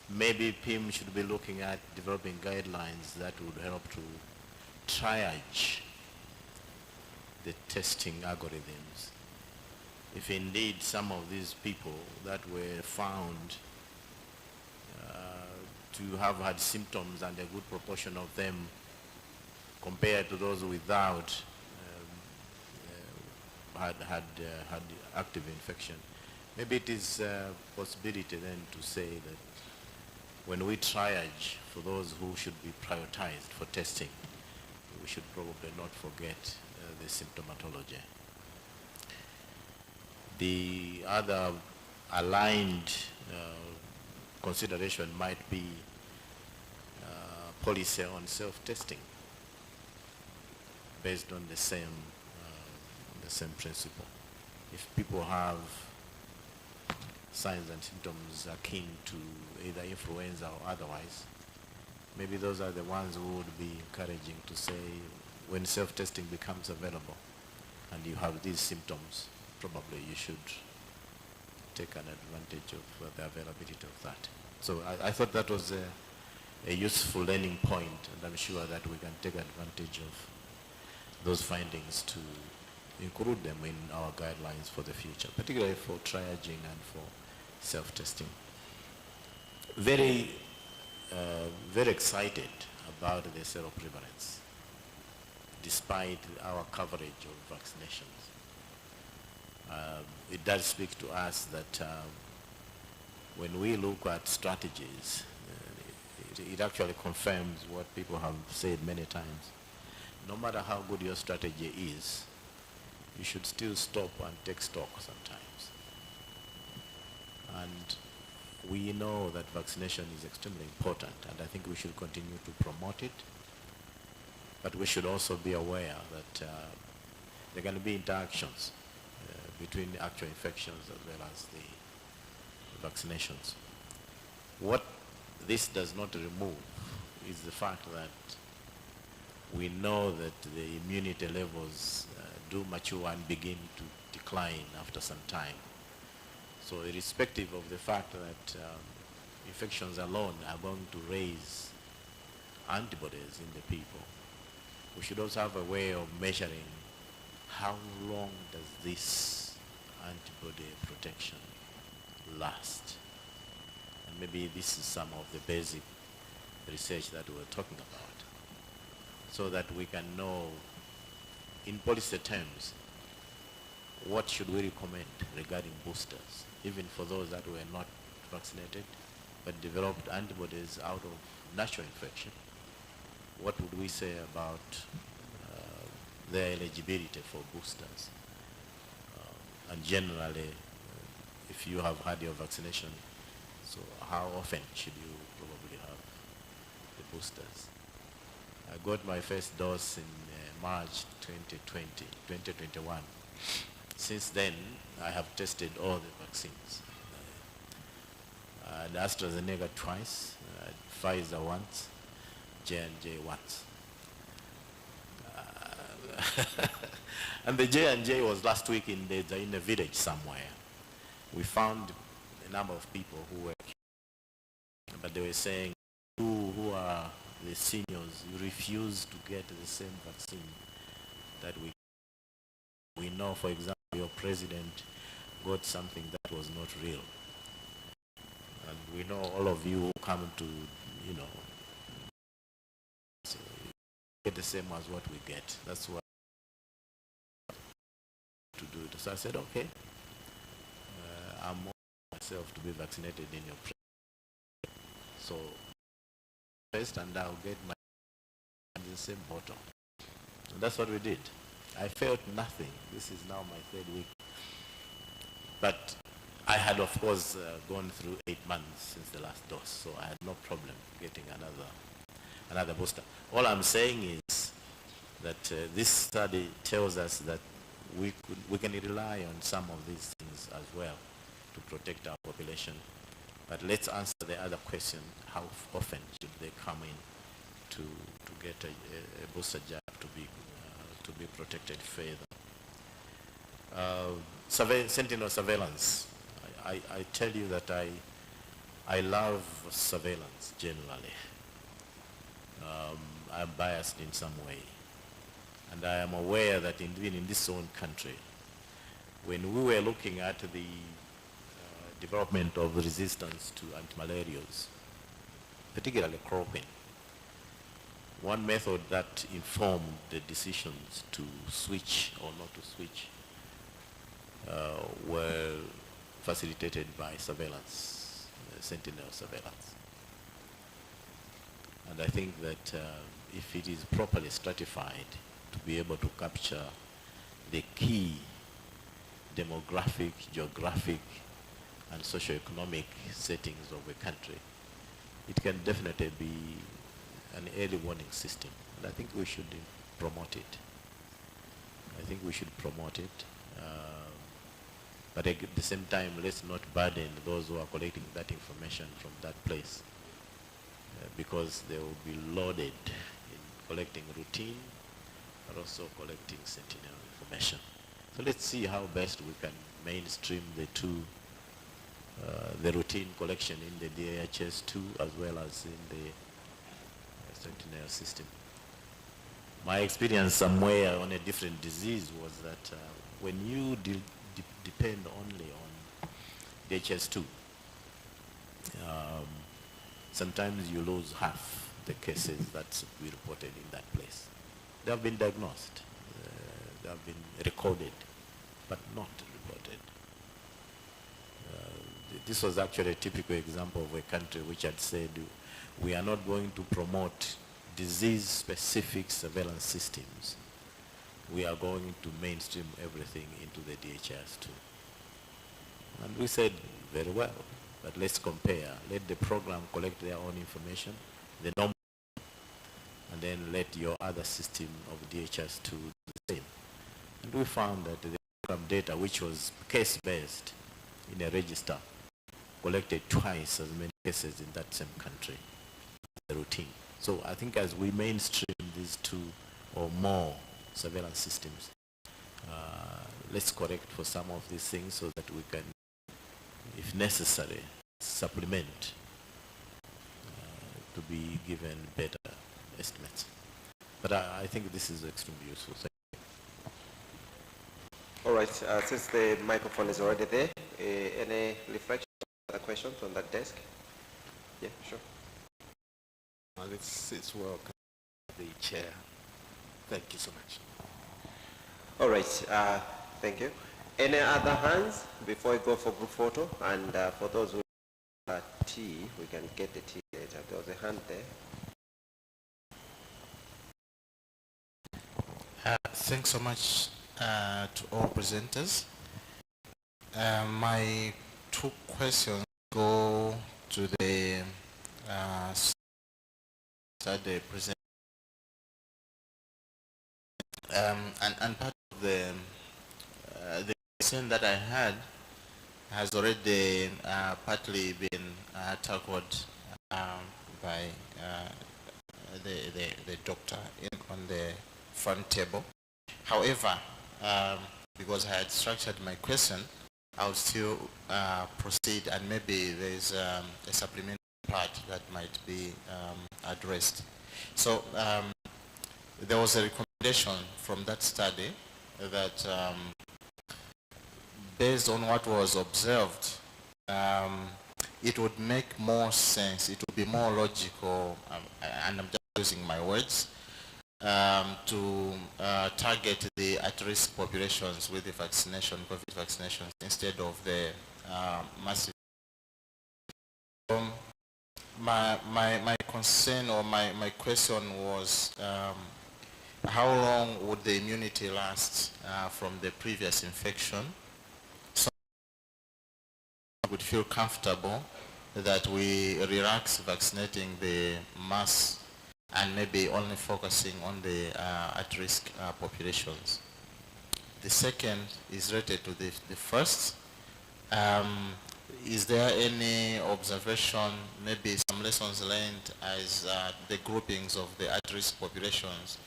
maybe PIM should be looking at developing guidelines that would help to triage the testing algorithms. If indeed some of these people that were found to have had symptoms, and a good proportion of them compared to those without had active infection, maybe it is a possibility then to say that when we triage for those who should be prioritized for testing, we should probably not forget the symptomatology. The other aligned consideration might be policy on self-testing based on the same principle. If people have signs and symptoms akin to either influenza or otherwise, maybe those are the ones who would be encouraging to say, when self-testing becomes available and you have these symptoms, probably you should take an advantage of the availability of that. So I thought that was a useful learning point, and I'm sure that we can take advantage of those findings to include them in our guidelines for the future, particularly for triaging and for self-testing. Very excited about the seroprevalence, despite our coverage of vaccinations. It does speak to us that when we look at strategies, it actually confirms what people have said many times. No matter how good your strategy is, you should still stop and take stock sometimes. And we know that vaccination is extremely important, and I think we should continue to promote it. But we should also be aware that there can be interactions between the actual infections as well as the vaccinations. What this does not remove is the fact that we know that the immunity levels do mature and begin to decline after some time. So irrespective of the fact that infections alone are going to raise antibodies in the people, we should also have a way of measuring how long does this antibody protection last. And maybe this is some of the basic research that we're talking about, so that we can know in policy terms what should we recommend regarding boosters, even for those that were not vaccinated but developed antibodies out of natural infection. What would we say about their eligibility for boosters? And generally, if you have had your vaccination, so how often should you probably have the boosters? I got my first dose in March 2021. Since then, I have tested all the vaccines. The AstraZeneca twice, Pfizer once, J&J once. And the J&J was last week in a village somewhere. We found a number of people who were, but they were saying, who are the seniors, you refuse to get the same vaccine that we know. For example, your president got something that was not real. And we know all of you who come to, so you get the same as what we get. That's what to do. So I said, okay, I'm myself to be vaccinated in your presence. So first, and I'll get my in the same bottle. And that's what we did. I felt nothing. This is now my 3rd week. But I had, of course, gone through 8 months since the last dose, so I had no problem getting another booster. All I'm saying is that this study tells us that we can rely on some of these things as well to protect our population. But let's answer the other question: how often should they come in to get a booster jab to be protected further? Sentinel surveillance. I tell you that I love surveillance generally. I'm biased in some way. And I am aware that even in this own country, when we were looking at the development of resistance to antimalarials, particularly chloroquine, one method that informed the decisions to switch or not to switch were facilitated by surveillance, sentinel surveillance. And I think that if it is properly stratified to be able to capture the key demographic, geographic, and socioeconomic settings of a country, it can definitely be an early warning system. And I think we should promote it. I think we should promote it. But at the same time, let's not burden those who are collecting that information from that place, because they will be loaded in collecting routine, but also collecting sentinel information. So let's see how best we can mainstream the two, the routine collection in the DHS2 as well as in the sentinel system. My experience somewhere on a different disease was that when you depend only on DHS2, sometimes you lose half the cases that we reported in that place. They have been diagnosed, they have been recorded, but not reported. This was actually a typical example of a country which had said, we are not going to promote disease-specific surveillance systems. We are going to mainstream everything into the DHS2. And we said, very well, but let's compare. Let the program collect their own information, the number, and then let your other system of DHS2 do the same. And we found that the program data, which was case-based in a register, collected twice as many cases in that same country, the routine. So I think as we mainstream these two or more surveillance systems, let's correct for some of these things so that we can, if necessary, supplement to be given better estimates. But I think this is extremely useful. All right, since the microphone is already there, any reflection questions on that desk? Yeah, sure. Well, it's welcome, the chair. Thank you so much. All right, thank you. Any other hands before we go for group photo? And for those who have tea, we can get the tea later. There was a hand there. Thanks so much to all presenters. My two questions go to the study present. And part of the question that I had has already partly been tackled by the doctor on the front table. However, because I had structured my question, I'll still proceed, and maybe there's a supplementary part that might be addressed. So there was a recommendation from that study that based on what was observed, it would make more sense, it would be more logical, and I'm just using my words, to target the at-risk populations with the vaccination, COVID vaccinations, instead of the massive. My concern or my question was, how long would the immunity last from the previous infection? So I would feel comfortable that we relax vaccinating the mass and maybe only focusing on the at-risk populations. The second is related to the first. Is there any observation, maybe some lessons learned as the groupings of the at-risk populations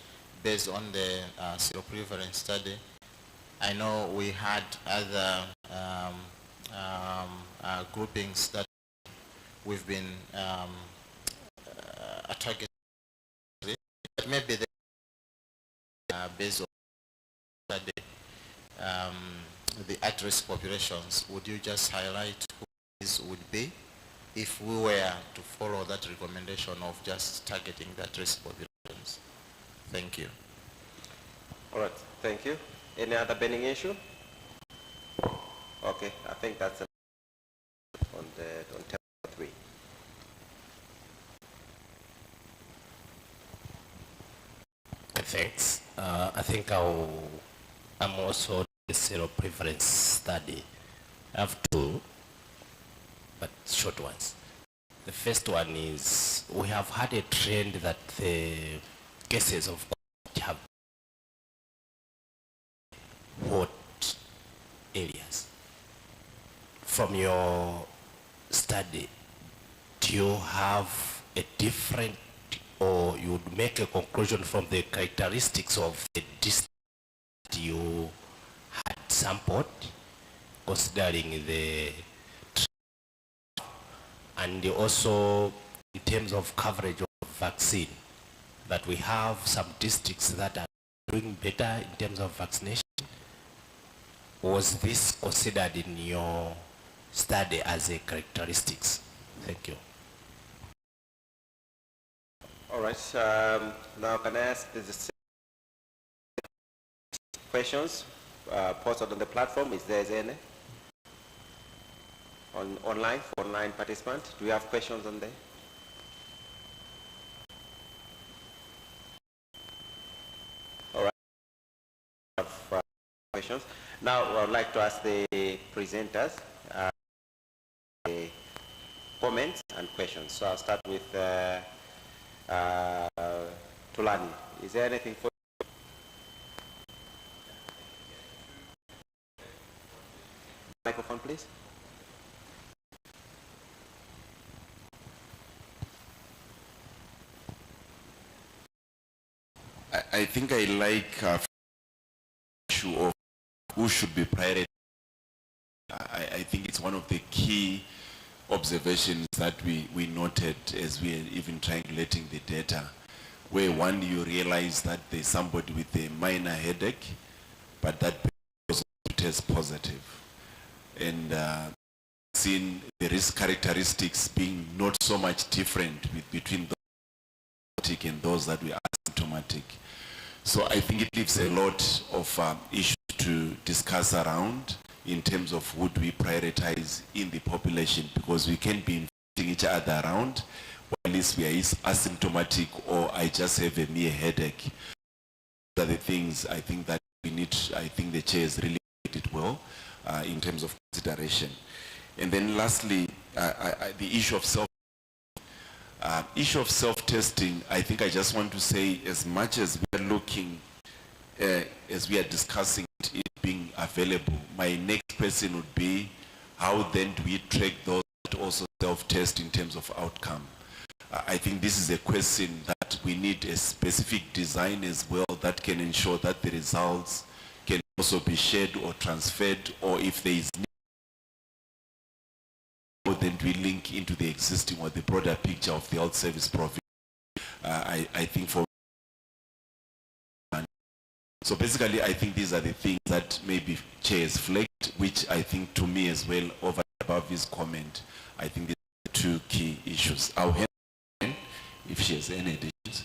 based on the seroprevalence study? I know we had other groupings that we've been targeting. Maybe they based on the at-risk populations. Would you just highlight who these would be if we were to follow that recommendation of just targeting the at-risk populations? Thank you. All right, thank you. Any other burning issue? Okay, I think that's on table 3. Thanks. I think I'm also the seroprevalence study. I have two, but short ones. The first one is we have had a trend that the cases of COVID have hot areas. From your study, do you have a different, or you would make a conclusion from the characteristics of the district you had sampled, considering the, and also in terms of coverage of vaccine, that we have some districts that are doing better in terms of vaccination? Was this considered in your study as a characteristics? Thank you. All right, now can I ask the questions posted on the platform? Is there any? Online, for online participants, do we have questions on there? All right, I have questions. Now I would like to ask the presenters comments and questions. So I'll start with Tulani. Is there anything for microphone, please? I think I like issue of who should be prioritized. I think it's one of the key observations that we noted as we are even triangulating the data, where one, you realize that there's somebody with a minor headache, but that was test positive. And seen the risk characteristics being not so much different between those symptomatic and those that were asymptomatic. So I think it leaves a lot of issues to discuss around in terms of who do we prioritize in the population, because we can be infecting each other around, or at least we are asymptomatic, or I just have a mere headache. Those are the things I think that we need. I think the chair has really made it well in terms of consideration. And then lastly, the issue of self-testing, I think I just want to say, as much as we are looking, as we are discussing it being available, my next question would be, how then do we track those that also self-test in terms of outcome? I think this is a question that we need a specific design as well that can ensure that the results can also be shared or transferred, or if there is need, then we link into the existing or the broader picture of the health service provision. I think for so basically I think these are the things that maybe Chair has flagged, which I think to me as well, over and above his comment, I think these are the two key issues. I'll hand if she has any additions.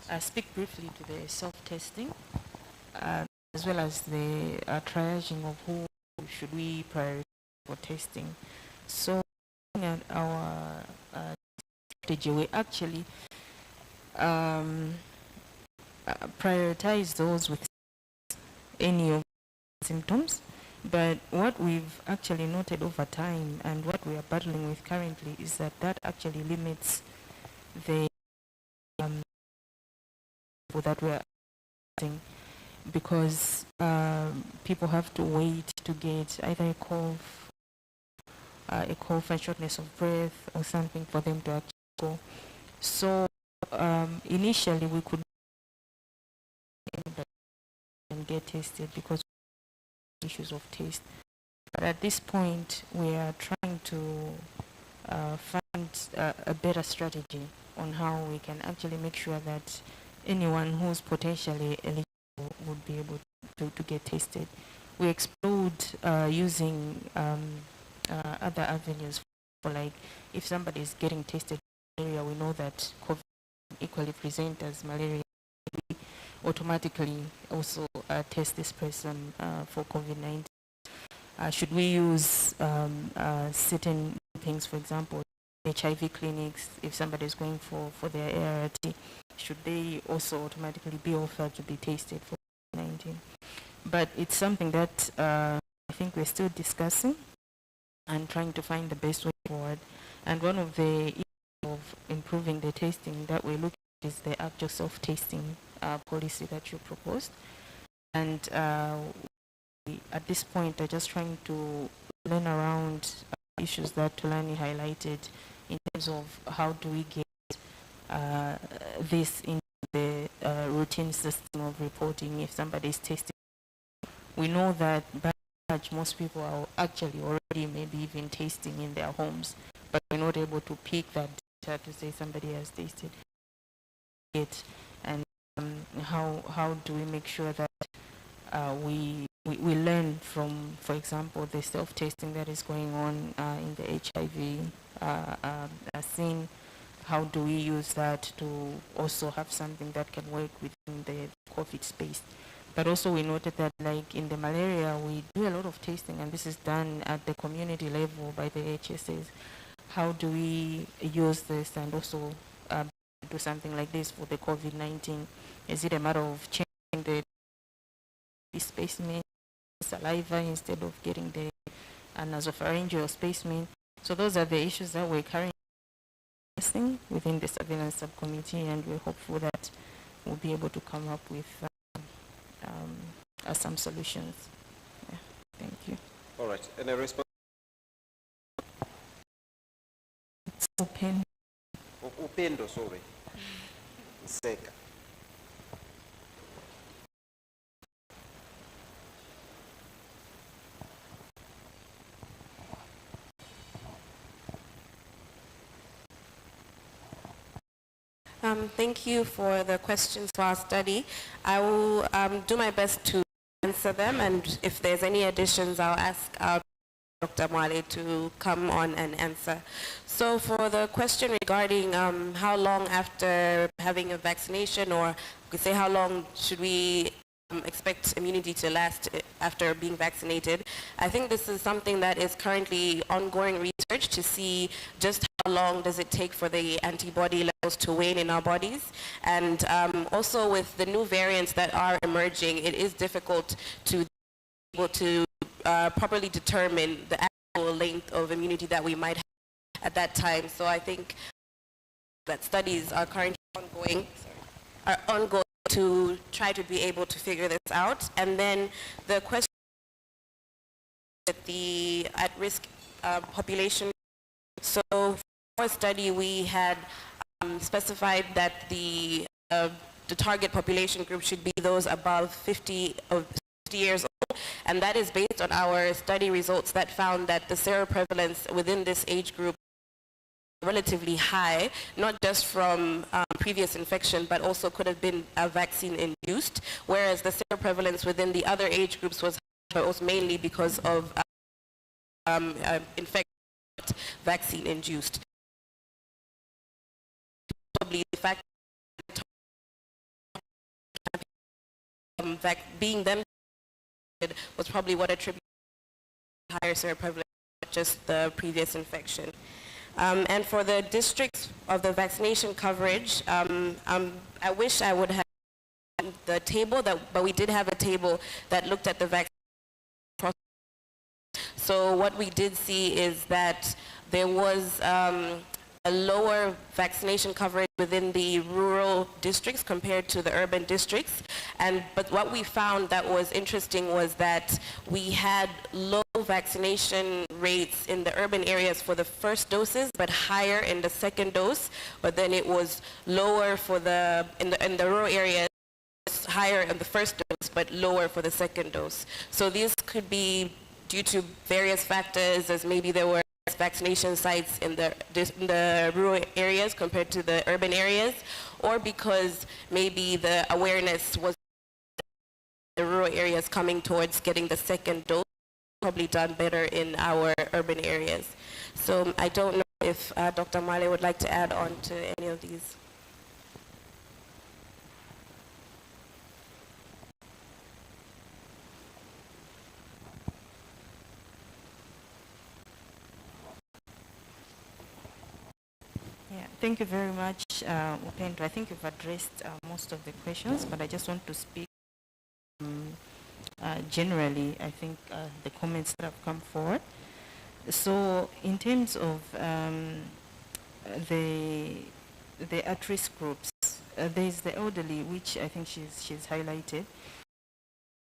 I speak briefly to the self-testing, as well as the triaging of who should we prioritize for testing. So, looking at our strategy, we actually prioritize those with any of the symptoms. But what we've actually noted over time and what we are battling with currently is that actually limits the that we are using, because people have to wait to get either a cough and shortness of breath or something for them to actually go. So initially we could and get tested because of issues of taste. But at this point we are trying to find a better strategy on how we can actually make sure that anyone who's potentially eligible would be able to get tested. We explored using other avenues for, like, if somebody is getting tested for malaria, we know that COVID equally present as malaria. We automatically also test this person for COVID-19. Should we use certain things, for example, HIV clinics, if somebody is going for their ART, should they also automatically be offered to be tested for COVID-19? But it's something that I think we're still discussing and trying to find the best way forward. And one of the issues of improving the testing that we're looking at is the actual self-testing policy that you proposed. And we, at this point, are just trying to learn around issues that Tulani highlighted in terms of how do we get this in the routine system of reporting if somebody is tested. We know that by and large most people are actually already maybe even tasting in their homes, but we're not able to pick that data to say somebody has tasted it. And how do we make sure that we learn from, for example, the self-testing that is going on in the HIV scene. How do we use that to also have something that can work within the COVID space? But also we noted that, like in the malaria, we do a lot of testing, and this is done at the community level by the HSAs. How do we use this and also do something like this for the COVID-19? Is it a matter of changing the specimen, saliva, instead of getting the nasopharyngeal specimen? So those are the issues that we're currently discussing within the surveillance subcommittee, and we're hopeful that we'll be able to come up with some solutions. Yeah. Thank you. All right. Any response? It's open. Upendo, sorry. Seka. Thank you for the questions for our study. I will do my best to answer them, and if there's any additions, I'll ask our Dr. Mwale to come on and answer. So for the question regarding how long after having a vaccination, or we could say how long should we expect immunity to last after being vaccinated, I think this is something that is currently ongoing research to see just how long does it take for the antibody levels to wane in our bodies. And also with the new variants that are emerging, it is difficult to be able to properly determine the actual length of immunity that we might have at that time. So I think that studies are currently ongoing, to try to be able to figure this out. And then the question with the at-risk population. So for our study, we had specified that the target population group should be those above 50 years old, and that is based on our study results that found that the seroprevalence within this age group relatively high, not just from previous infection, but also could have been vaccine-induced, whereas the seroprevalence within the other age groups was high, but was mainly because of infection vaccine-induced. Probably the fact that being them was probably what attributed to higher seroprevalence, not just the previous infection. And for the districts of the vaccination coverage, I wish I would have the table, but we did have a table that looked at the vaccine process. So what we did see is that there was a lower vaccination coverage within the rural districts compared to the urban districts. But what we found that was interesting was that we had low vaccination rates in the urban areas for the first doses, but higher in the second dose. But then it was lower for in the rural areas, higher in the first dose, but lower for the second dose. So these could be due to various factors, as maybe there were vaccination sites in the rural areas compared to the urban areas, or because maybe the awareness was in the rural areas coming towards getting the second dose, probably done better in our urban areas. So I don't know if Dr. Mwale would like to add on to any of these. Thank you very much, Upendo. I think you've addressed most of the questions, but I just want to speak generally, I think, the comments that have come forward. So in terms of the at-risk groups, there's the elderly, which I think she's highlighted,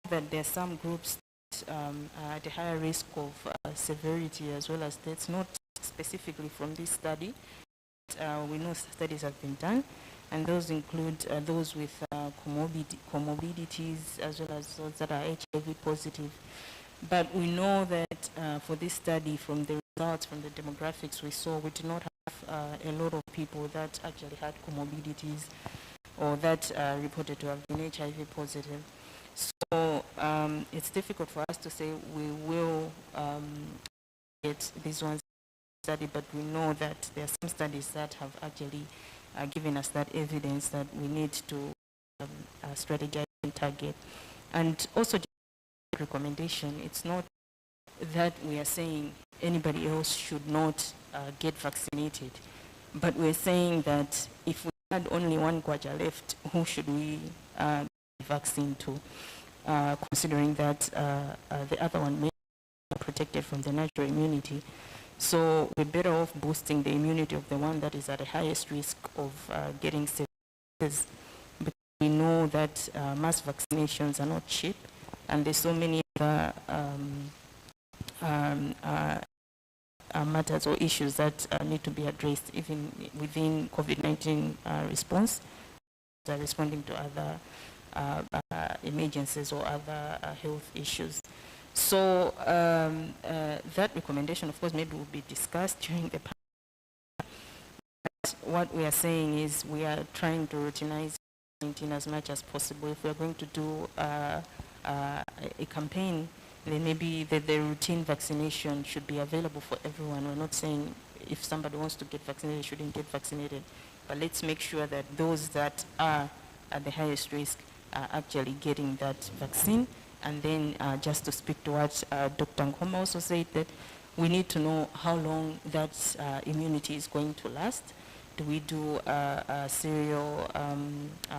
that there are some groups that are at a higher risk of severity as well as deaths, not specifically from this study. We know studies have been done, and those include those with comorbidities as well as those that are HIV positive. But we know that for this study, from the results, from the demographics we saw, we did not have a lot of people that actually had comorbidities or that reported to have been HIV positive. So it's difficult for us to say we will get these ones study, but we know that there are some studies that have actually given us that evidence that we need to strategize and target. And also, recommendation, it's not that we are saying anybody else should not get vaccinated, but we're saying that if we had only one Kwaja left, who should we give vaccine to, considering that the other one may be protected from the natural immunity. So we're better off boosting the immunity of the one that is at the highest risk of getting sick. Because we know that mass vaccinations are not cheap, and there's so many other matters or issues that need to be addressed even within COVID-19 response. They're responding to other emergencies or other health issues. So that recommendation, of course, maybe will be discussed during the But what we are saying is we are trying to routinize COVID-19 as much as possible. If we are going to do a campaign, then maybe the routine vaccination should be available for everyone. We're not saying if somebody wants to get vaccinated, shouldn't get vaccinated. But let's make sure that those that are at the highest risk are actually getting that vaccine. And then just to speak to what Dr. Nkoma also said, that we need to know how long that immunity is going to last. Do we do serial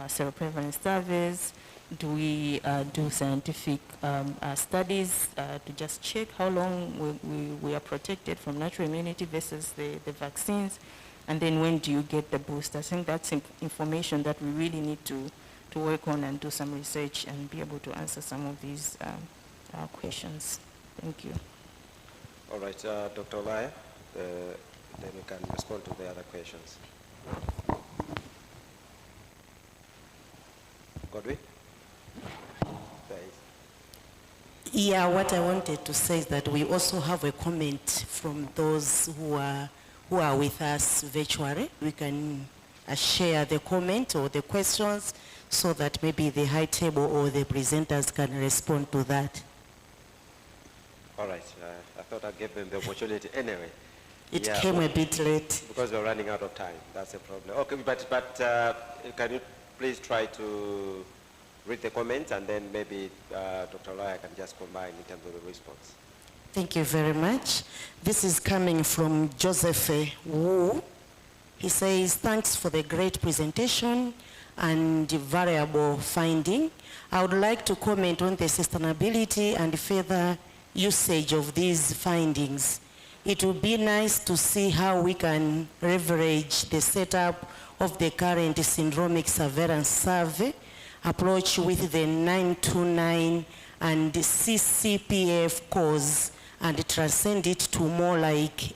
seroprevalence surveys? Do we do scientific studies to just check how long we are protected from natural immunity versus the vaccines? And then when do you get the boost? I think that's information that we really need to work on and do some research and be able to answer some of these questions. Thank you. All right, Dr. Olaya, then you can respond to the other questions. Godwin? Yeah, what I wanted to say is that we also have a comment from those who are with us virtually. We can share the comment or the questions so that maybe the high table or the presenters can respond to that. All right, I thought I gave them the opportunity anyway. It came a bit late. Because we're running out of time, that's a problem. Okay, but can you please try to read the comments and then maybe Dr. Olaya can just combine in terms of the response. Thank you very much. This is coming from Joseph Wu. He says, thanks for the great presentation and variable finding. I would like to comment on the sustainability and further usage of these findings. It would be nice to see how we can leverage the setup of the current syndromic surveillance survey approach with the 929 and the CCPF cause and transcend it to more like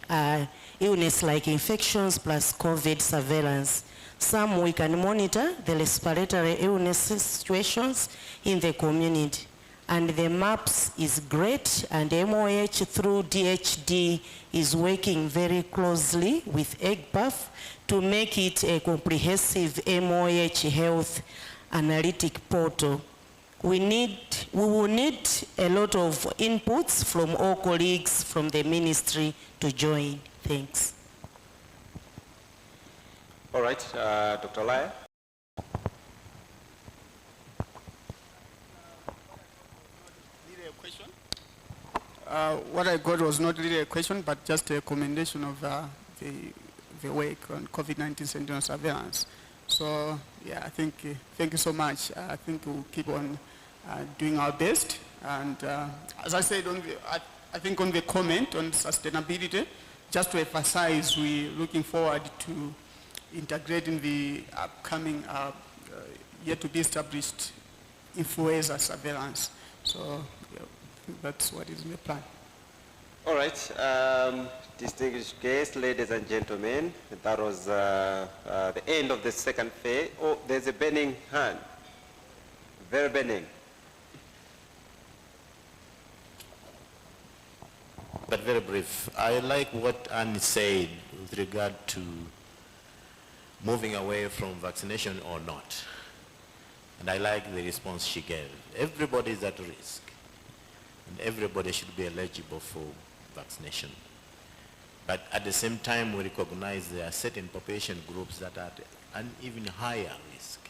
illness like infections plus COVID surveillance. Some we can monitor the respiratory illness situations in the community. And the MAPS is great, and MOH through DHD is working very closely with EGPAF to make it a comprehensive MOH health analytic portal. We will need a lot of inputs from all colleagues from the ministry to join. Thanks. All right, Dr. Olaya. What I got was not really a question, but just a commendation of the work on COVID-19 sentinel surveillance. So, yeah, I think, thank you so much. I think we'll keep on doing our best. And as I said, I think on the comment on sustainability, just to emphasize, we're looking forward to integrating the upcoming, yet to be established influenza surveillance. So, yeah, that's what is in the plan. All right, distinguished guests, ladies and gentlemen, that was the end of the second phase. Oh, there's a burning hand, very burning. But very brief. I like what Annie said with regard to moving away from vaccination or not. And I like the response she gave. Everybody is at risk, and everybody should be eligible for vaccination. But at the same time, we recognize there are certain population groups that are at an even higher risk.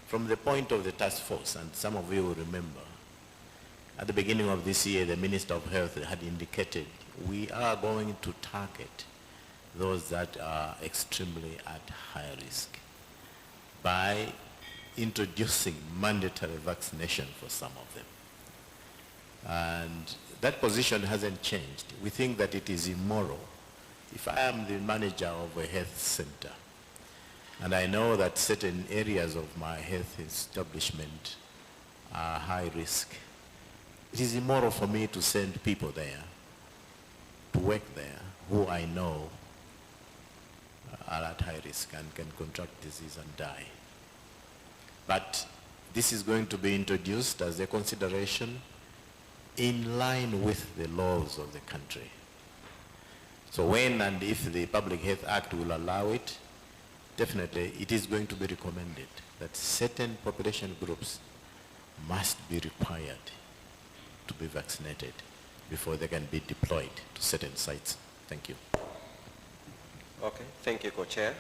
From the point of the task force, and some of you will remember, at the beginning of this year, the Minister of Health had indicated we are going to target those that are extremely at high risk by introducing mandatory vaccination for some of them. And that position hasn't changed. We think that it is immoral. If I am the manager of a health center, and I know that certain areas of my health establishment are high risk, it is immoral for me to send people there, to work there, who I know are at high risk and can contract disease and die. But this is going to be introduced as a consideration in line with the laws of the country. So when and if the Public Health Act will allow it, definitely it is going to be recommended that certain population groups must be required to be vaccinated before they can be deployed to certain sites. Thank you. Okay, thank you, Co-Chair.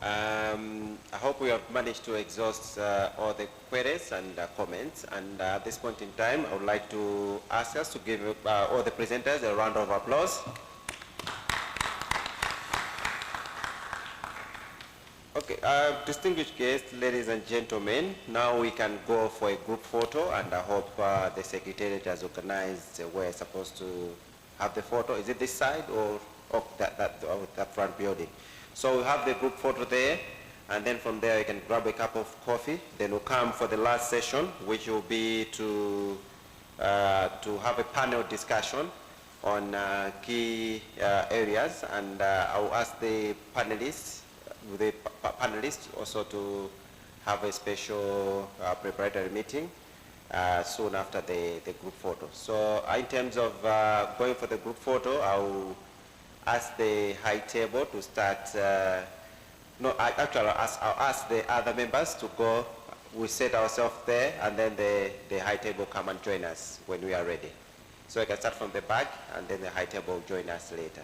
I hope we have managed to exhaust all the queries and comments, and at this point in time, I would like to ask us to give all the presenters a round of applause. Okay, distinguished guests, ladies and gentlemen, now we can go for a group photo, and I hope the Secretariat has organized we're supposed to have the photo. Is it this side or that front building? So we have the group photo there, and then from there you can grab a cup of coffee. Then we'll come for the last session, which will be to have a panel discussion on key areas, and I'll ask the panelists also to have a special preparatory meeting soon after the group photo. So in terms of going for the group photo, I'll ask the high table to start. I'll ask the other members to go. We set ourselves there, and then the high table come and join us when we are ready. So I can start from the back, and then the high table will join us later.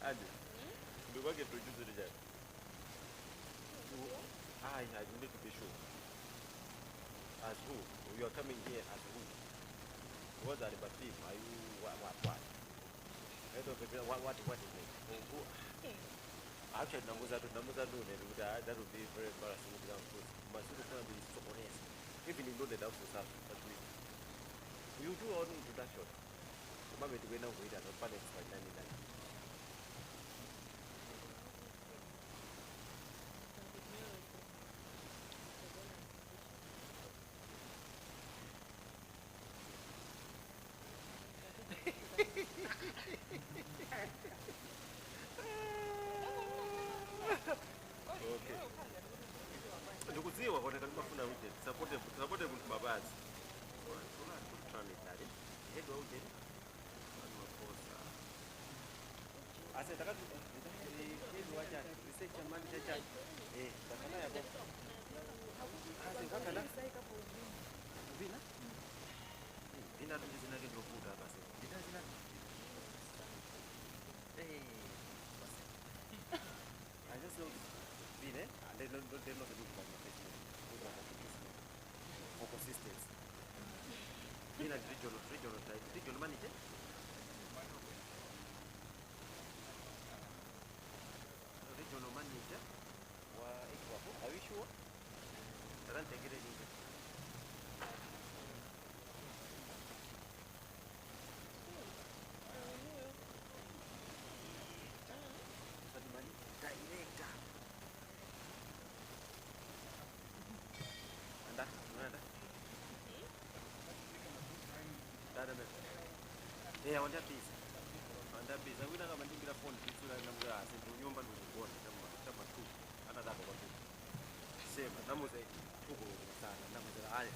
Andy, we work to introduce the jet. I need to be sure. As who? You are coming here as who? What are the team? Are you what? Head of the what is it? Who? Actually, numbers are known, and that would be very embarrassing. My students will be so honest. Even you know the doubts yourself, but you do all the introduction. Maybe the way now we are not panicked by 99. Ndukuziwa kwa nini mafuna uje support mbabazi translate head wa uje makosa asa takatu head wacha research manager takana ya boss asa kakala vina vina ndio zinake ndokuda basi zina I just know vile and they don't know the good for consistency. Being a regional manager. Regional manager. Are you sure? I don't take it anyway. Director. Anda. I want that piece. On that piece, I will have a little phone to number as in the human who was number two. Another one. Same, number eight. Number Alex.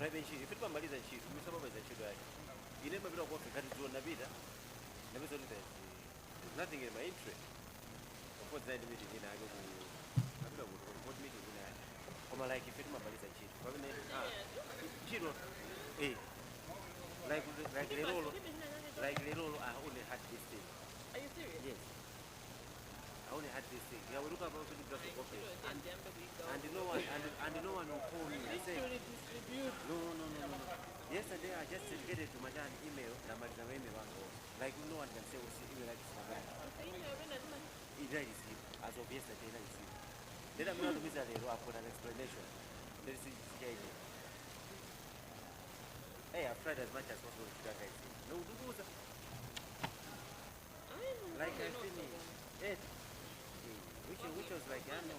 Driving sheet, if it was Malaysian sheet, we some of us should die. You never know what to cut into a vida. Never told that there's nothing in my interest. Of course, I meeting in I go to what meeting in I. Or like if it was Malaysian sheet. Hey. Like Lerolo, I only had this thing. Are you serious? Yes. I only had this thing. Yeah, we look about it just for and no one will call me and say, no. Yesterday I just get it to my dad email that my like no one can say we see email like this. It is as of yesterday. Then I'm not miserable. I put an explanation. There is schedule. Hey, I've tried as much as possible to that guy. No, do that. Like I finished. Which was like, I know.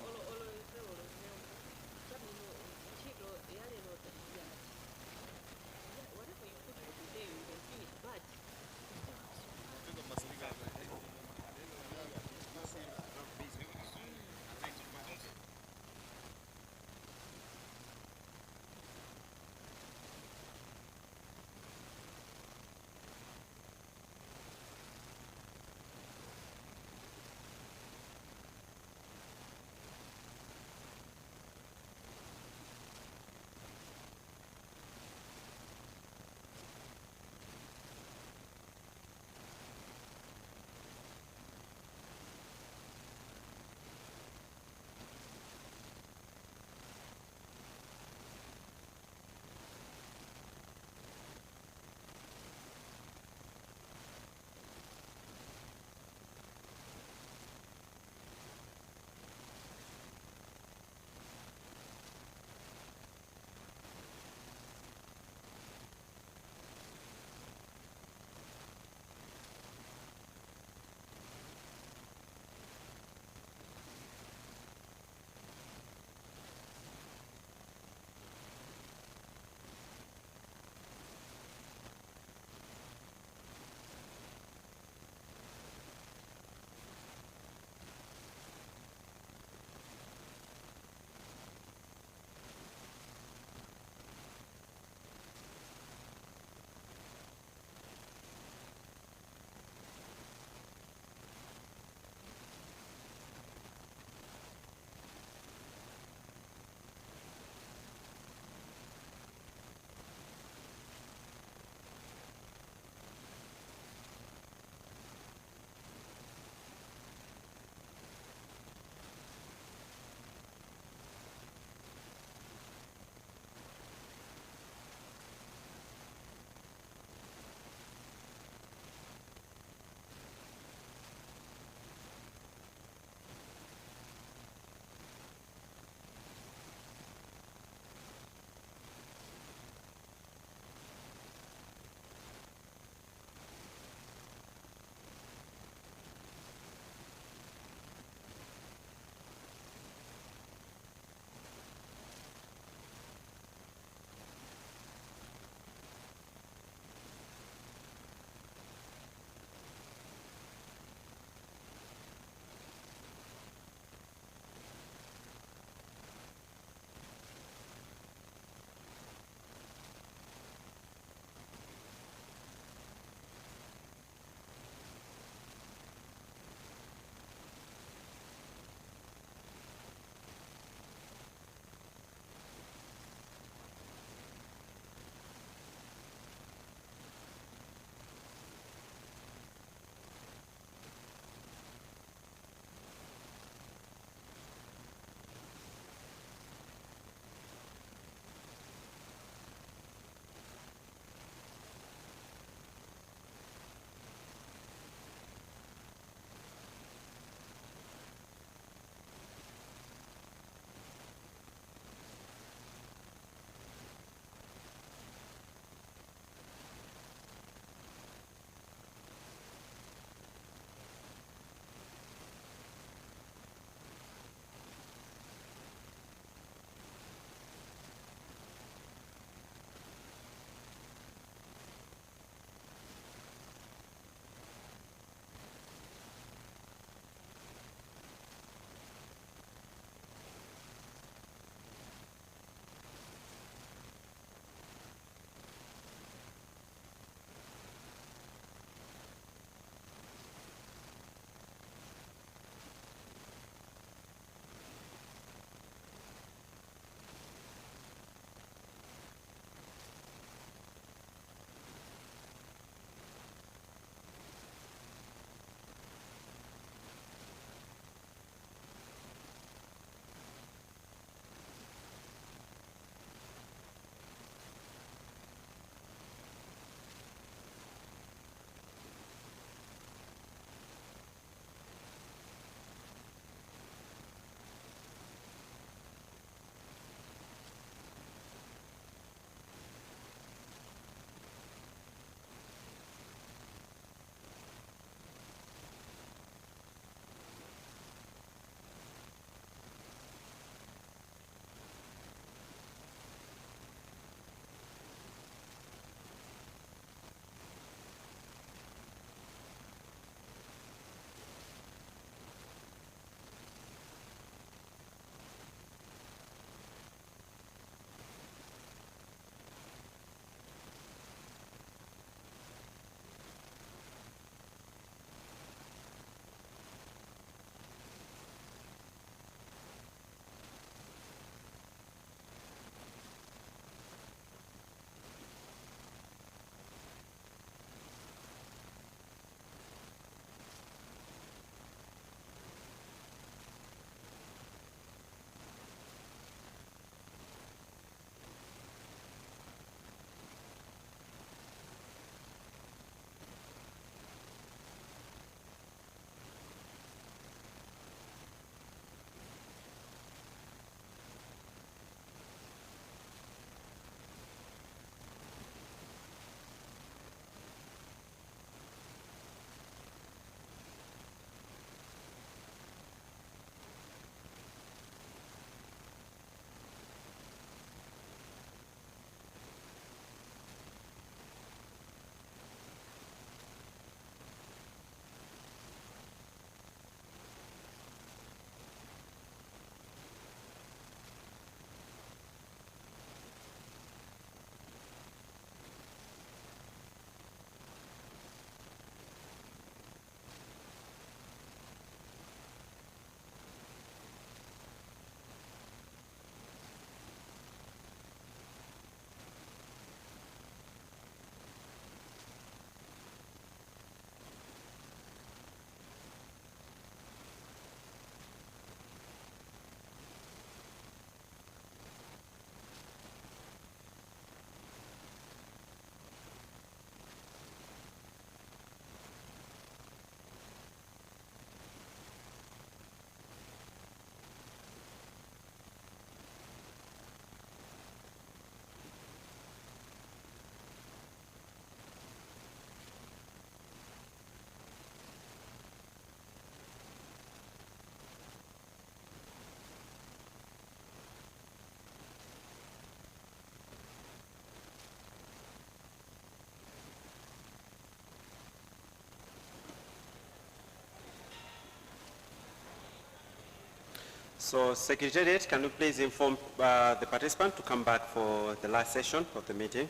So, Secretariat, can you please inform the participant to come back for the last session of the meeting?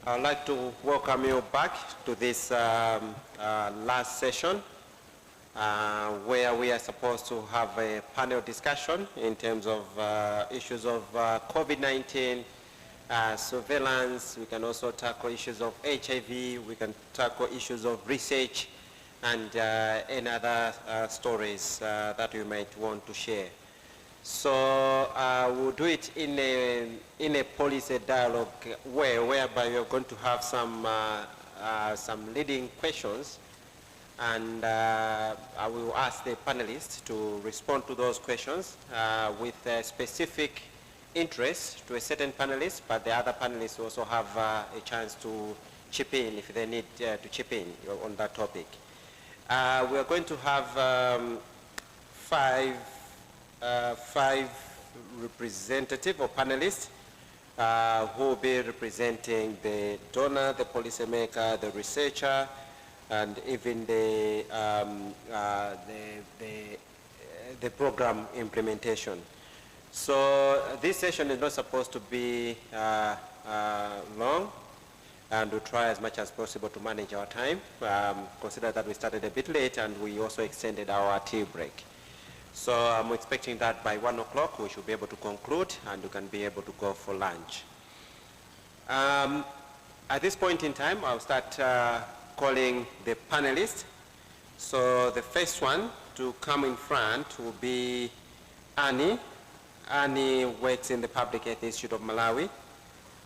I'd like to welcome you back to this last session where we are supposed to have a panel discussion in terms of issues of COVID-19, surveillance. We can also tackle issues of HIV. We can tackle issues of research and any other stories that you might want to share. So we'll do it in a policy dialogue way, whereby you're going to have some leading questions, and I will ask the panelists to respond to those questions with a specific interest to a certain panelist, but the other panelists also have a chance to chip in if they need to chip in on that topic. We are going to have five representative or panelists who will be representing the donor, the policymaker, the researcher, and even the program implementation. So this session is not supposed to be long, and we'll try as much as possible to manage our time. Consider that we started a bit late and we also extended our tea break. So I'm expecting that by 1 o'clock we should be able to conclude and you can be able to go for lunch. At this point in time, I'll start calling the panelists. So the first one to come in front will be Annie. Annie works in the Public Health Institute of Malawi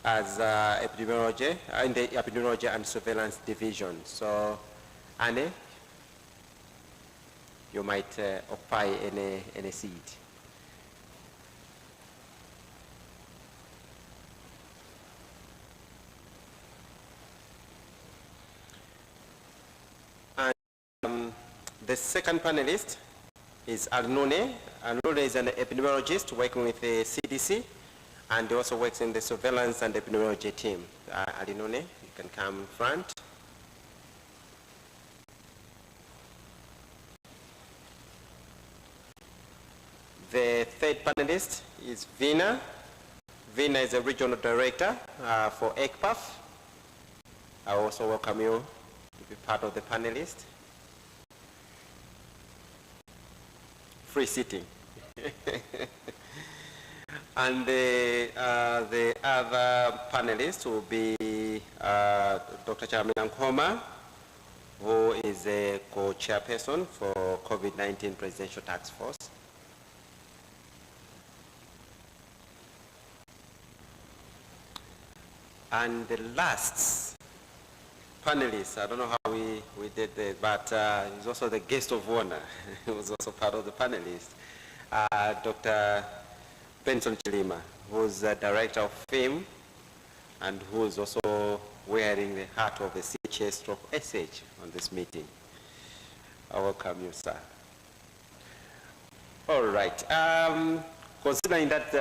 as epidemiology, in the Epidemiology and Surveillance Division. So Annie, you might occupy any seat. And the second panelist is Alnune. Alnune is an epidemiologist working with the CDC, and he also works in the surveillance and epidemiology team. Alnune, you can come in front. The third panelist is Vina. Vina is a regional director for EGPAF. I also welcome you to be part of the panelists. Free sitting. And the other panelist will be Dr. Chamila Nkoma, who is a co-chairperson for COVID-19 Presidential Task Force. And the last panelist, I don't know how we did that, but he's also the guest of honor. He was also part of the panelists. Dr. Benson Chilima, who's the director of FIM and who's also wearing the hat of the CHS/SH on this meeting. I welcome you, sir. All right. considering that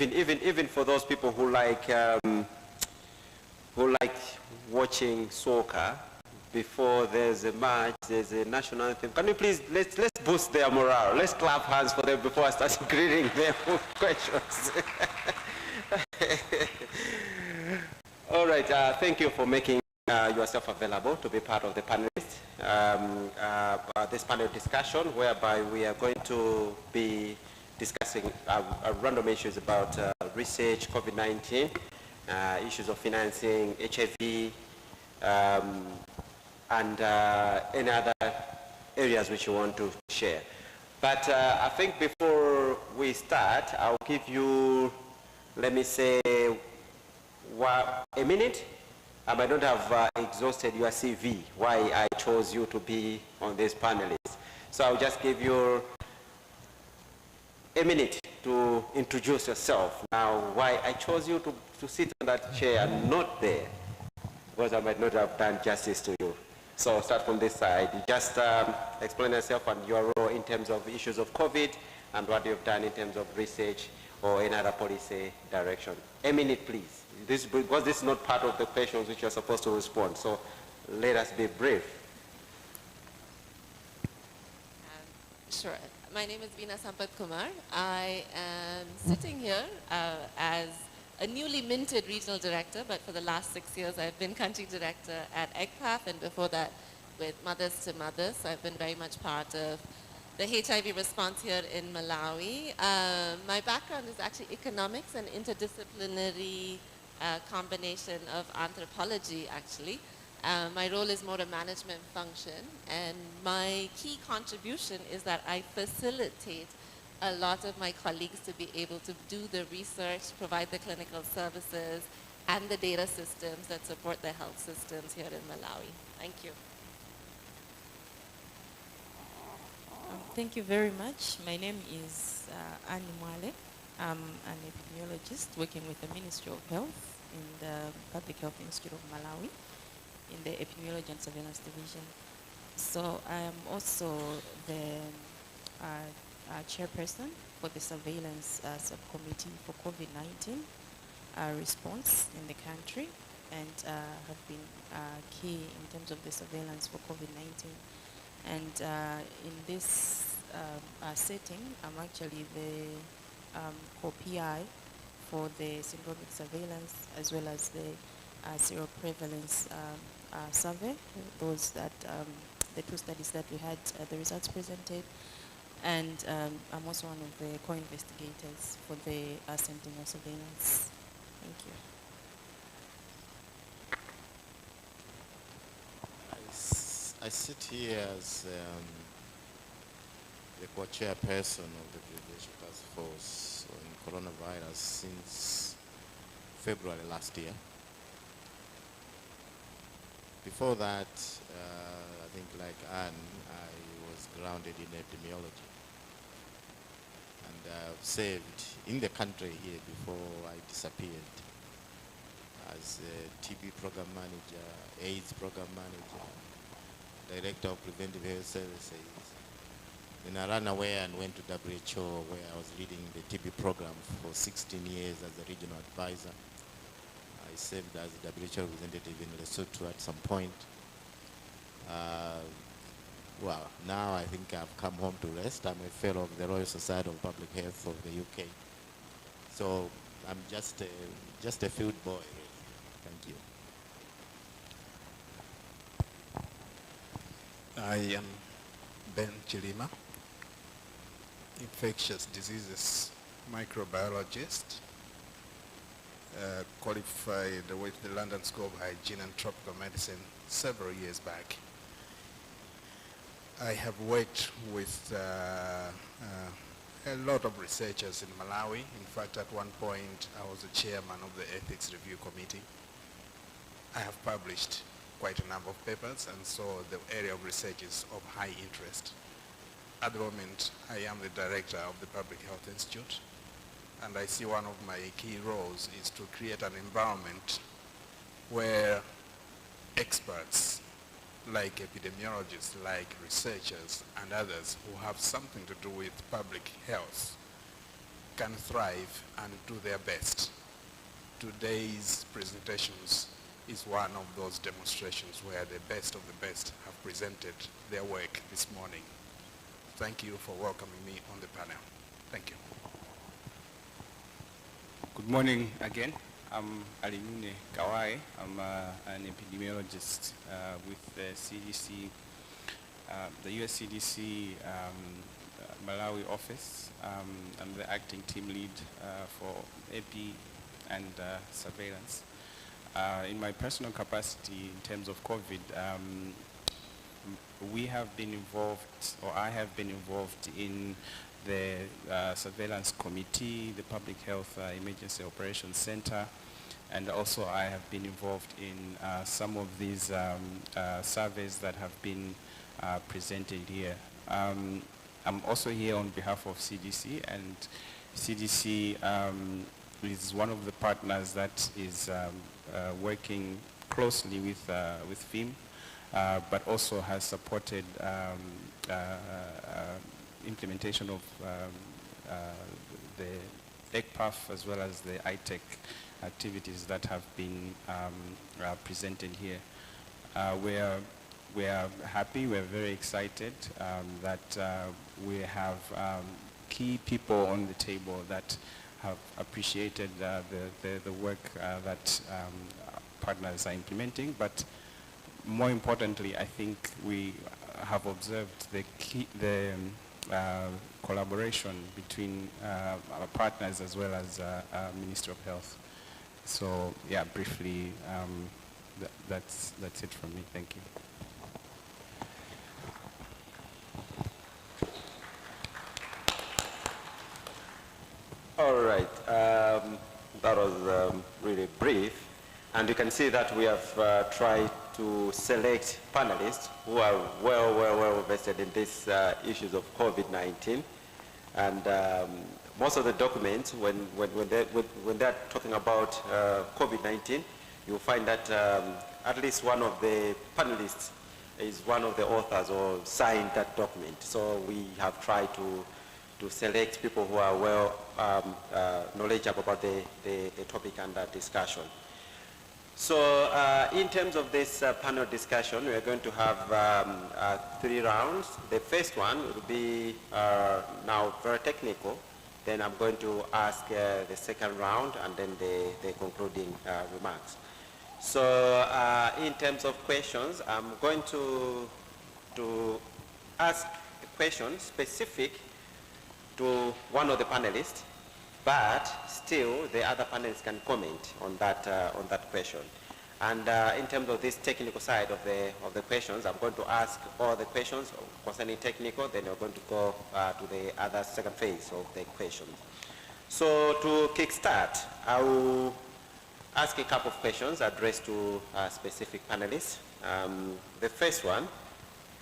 even for those people who like watching soccer, before there's a match, there's a national anthem. Can we please, let's boost their morale. Let's clap hands for them before I start greeting them with questions. All right, thank you for making yourself available to be part of the panelists. This panel discussion, whereby we are going to be discussing random issues about research, COVID-19, issues of financing, HIV, and any other areas which you want to share. But I think before we start, I'll give you, let me say, a minute. I might not have exhausted your CV, why I chose you to be on this panelist. So I'll just give you a minute to introduce yourself. Now, why I chose you to sit on that chair and not there, because I might not have done justice to you. So start from this side. You just explain yourself and your role in terms of issues of COVID and what you've done in terms of research or any other policy direction. A minute, please. Because this is not part of the questions which you're supposed to respond. So let us be brief. Sure. My name is Veena Sampath Kumar. I am sitting here as a newly minted regional director, but for the last 6 years I've been country director at EGPAF, and before that with Mothers to Mothers. So I've been very much part of the HIV response here in Malawi. My background is actually economics and interdisciplinary combination of anthropology, actually. My role is more a management function, and my key contribution is that I facilitate a lot of my colleagues to be able to do the research, provide the clinical services, and the data systems that support the health systems here in Malawi. Thank you. Thank you very much. My name is Annie Mwale. I'm an epidemiologist working with the Ministry of Health in the Public Health Institute of Malawi in the Epidemiology and Surveillance Division. So I am also the chairperson for the surveillance subcommittee for COVID-19 response in the country, and have been key in terms of the surveillance for COVID-19. And in this setting, I'm actually the co-PI for the syndromic surveillance as well as the seroprevalence survey. Those that the two studies that we had the results presented, and I'm also one of the co-investigators for the Sentinel surveillance. Thank you. I sit here as the co-chairperson of the Presidential Task Force on Coronavirus since February last year. Before that, I think like Anne, I was grounded in epidemiology. And I've served in the country here before I disappeared as a TB program manager, AIDS program manager, director of preventive health services. Then I ran away and went to WHO, where I was leading the TB program for 16 years as a regional advisor. I served as a WHO representative in Lesotho at some point. Well, now I think I've come home to rest. I'm a fellow of the Royal Society of Public Health of the UK. So I'm just a field boy, really. Thank you. I am Ben Chilima, infectious diseases microbiologist, qualified with the London School of Hygiene and Tropical Medicine several years back. I have worked with a lot of researchers in Malawi. In fact, at one point, I was the chairman of the Ethics Review Committee. I have published quite a number of papers, and so the area of research is of high interest. At the moment, I am the director of the Public Health Institute, and I see one of my key roles is to create an environment where experts like epidemiologists, like researchers and others who have something to do with public health can thrive and do their best. Today's presentations is one of those demonstrations where the best of the best have presented their work this morning. Thank you for welcoming me on the panel. Thank you. Good morning again. I'm Alimune Kawai. I'm an epidemiologist with the CDC, the US CDC Malawi office. I'm the acting team lead for epi and surveillance. In my personal capacity in terms of COVID, we have been involved, or I have been involved in the surveillance committee, the Public Health Emergency Operations Center, and also I have been involved in some of these surveys that have been presented here. I'm also here on behalf of CDC, and CDC is one of the partners that is working closely with FIM, but also has supported implementation of the EGPAF as well as the ITEC activities that have been presented here. We are happy, we're very excited that we have key people on the table that have appreciated the work that partners are implementing, but more importantly, I think we have observed the collaboration between our partners as well as Ministry of Health. So yeah, briefly, that's it from me. Thank you. All right, that was really brief. And you can see that we have tried to select panelists who are well vested in these issues of COVID-19. And most of the documents, when they're talking about COVID-19, you'll find that at least one of the panelists is one of the authors or signed that document. So we have tried to select people who are well knowledgeable about the topic under discussion. So in terms of this panel discussion, we are going to have 3 rounds. The first one will be now very technical. Then I'm going to ask the second round and then the concluding remarks. So in terms of questions, I'm going to ask a question specific to one of the panelists, but still the other panelists can comment on that question. And in terms of this technical side of the questions, I'm going to ask all the questions concerning technical, then we're going to go to the other second phase of the questions. So to kickstart, I will ask a couple of questions addressed to specific panelists. The first one,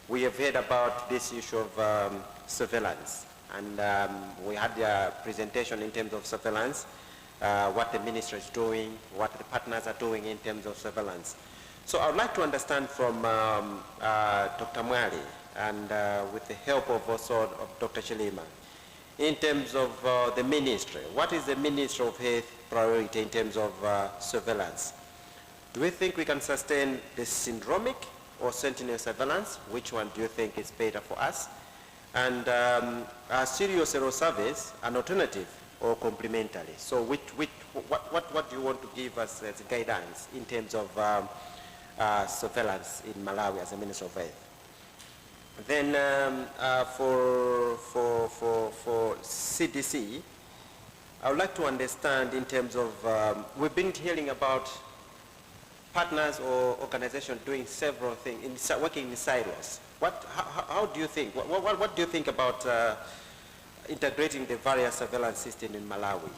we have heard about this issue of surveillance. And we had a presentation in terms of surveillance, what the ministry is doing, what the partners are doing in terms of surveillance. So I would like to understand from Dr. Mwali and with the help of also of Dr. Chilima, in terms of the ministry, what is the Ministry of Health priority in terms of surveillance? Do we think we can sustain the syndromic or sentinel surveillance? Which one do you think is better for us? And serial sero surveys an alternative or complementary? So what do you want to give us as guidance in terms of surveillance in Malawi as a Minister of Health? Then for CDC, I would like to understand in terms of, we've been hearing about partners or organizations doing several things, working in silos. How do you think, what do you think about integrating the various surveillance systems in Malawi?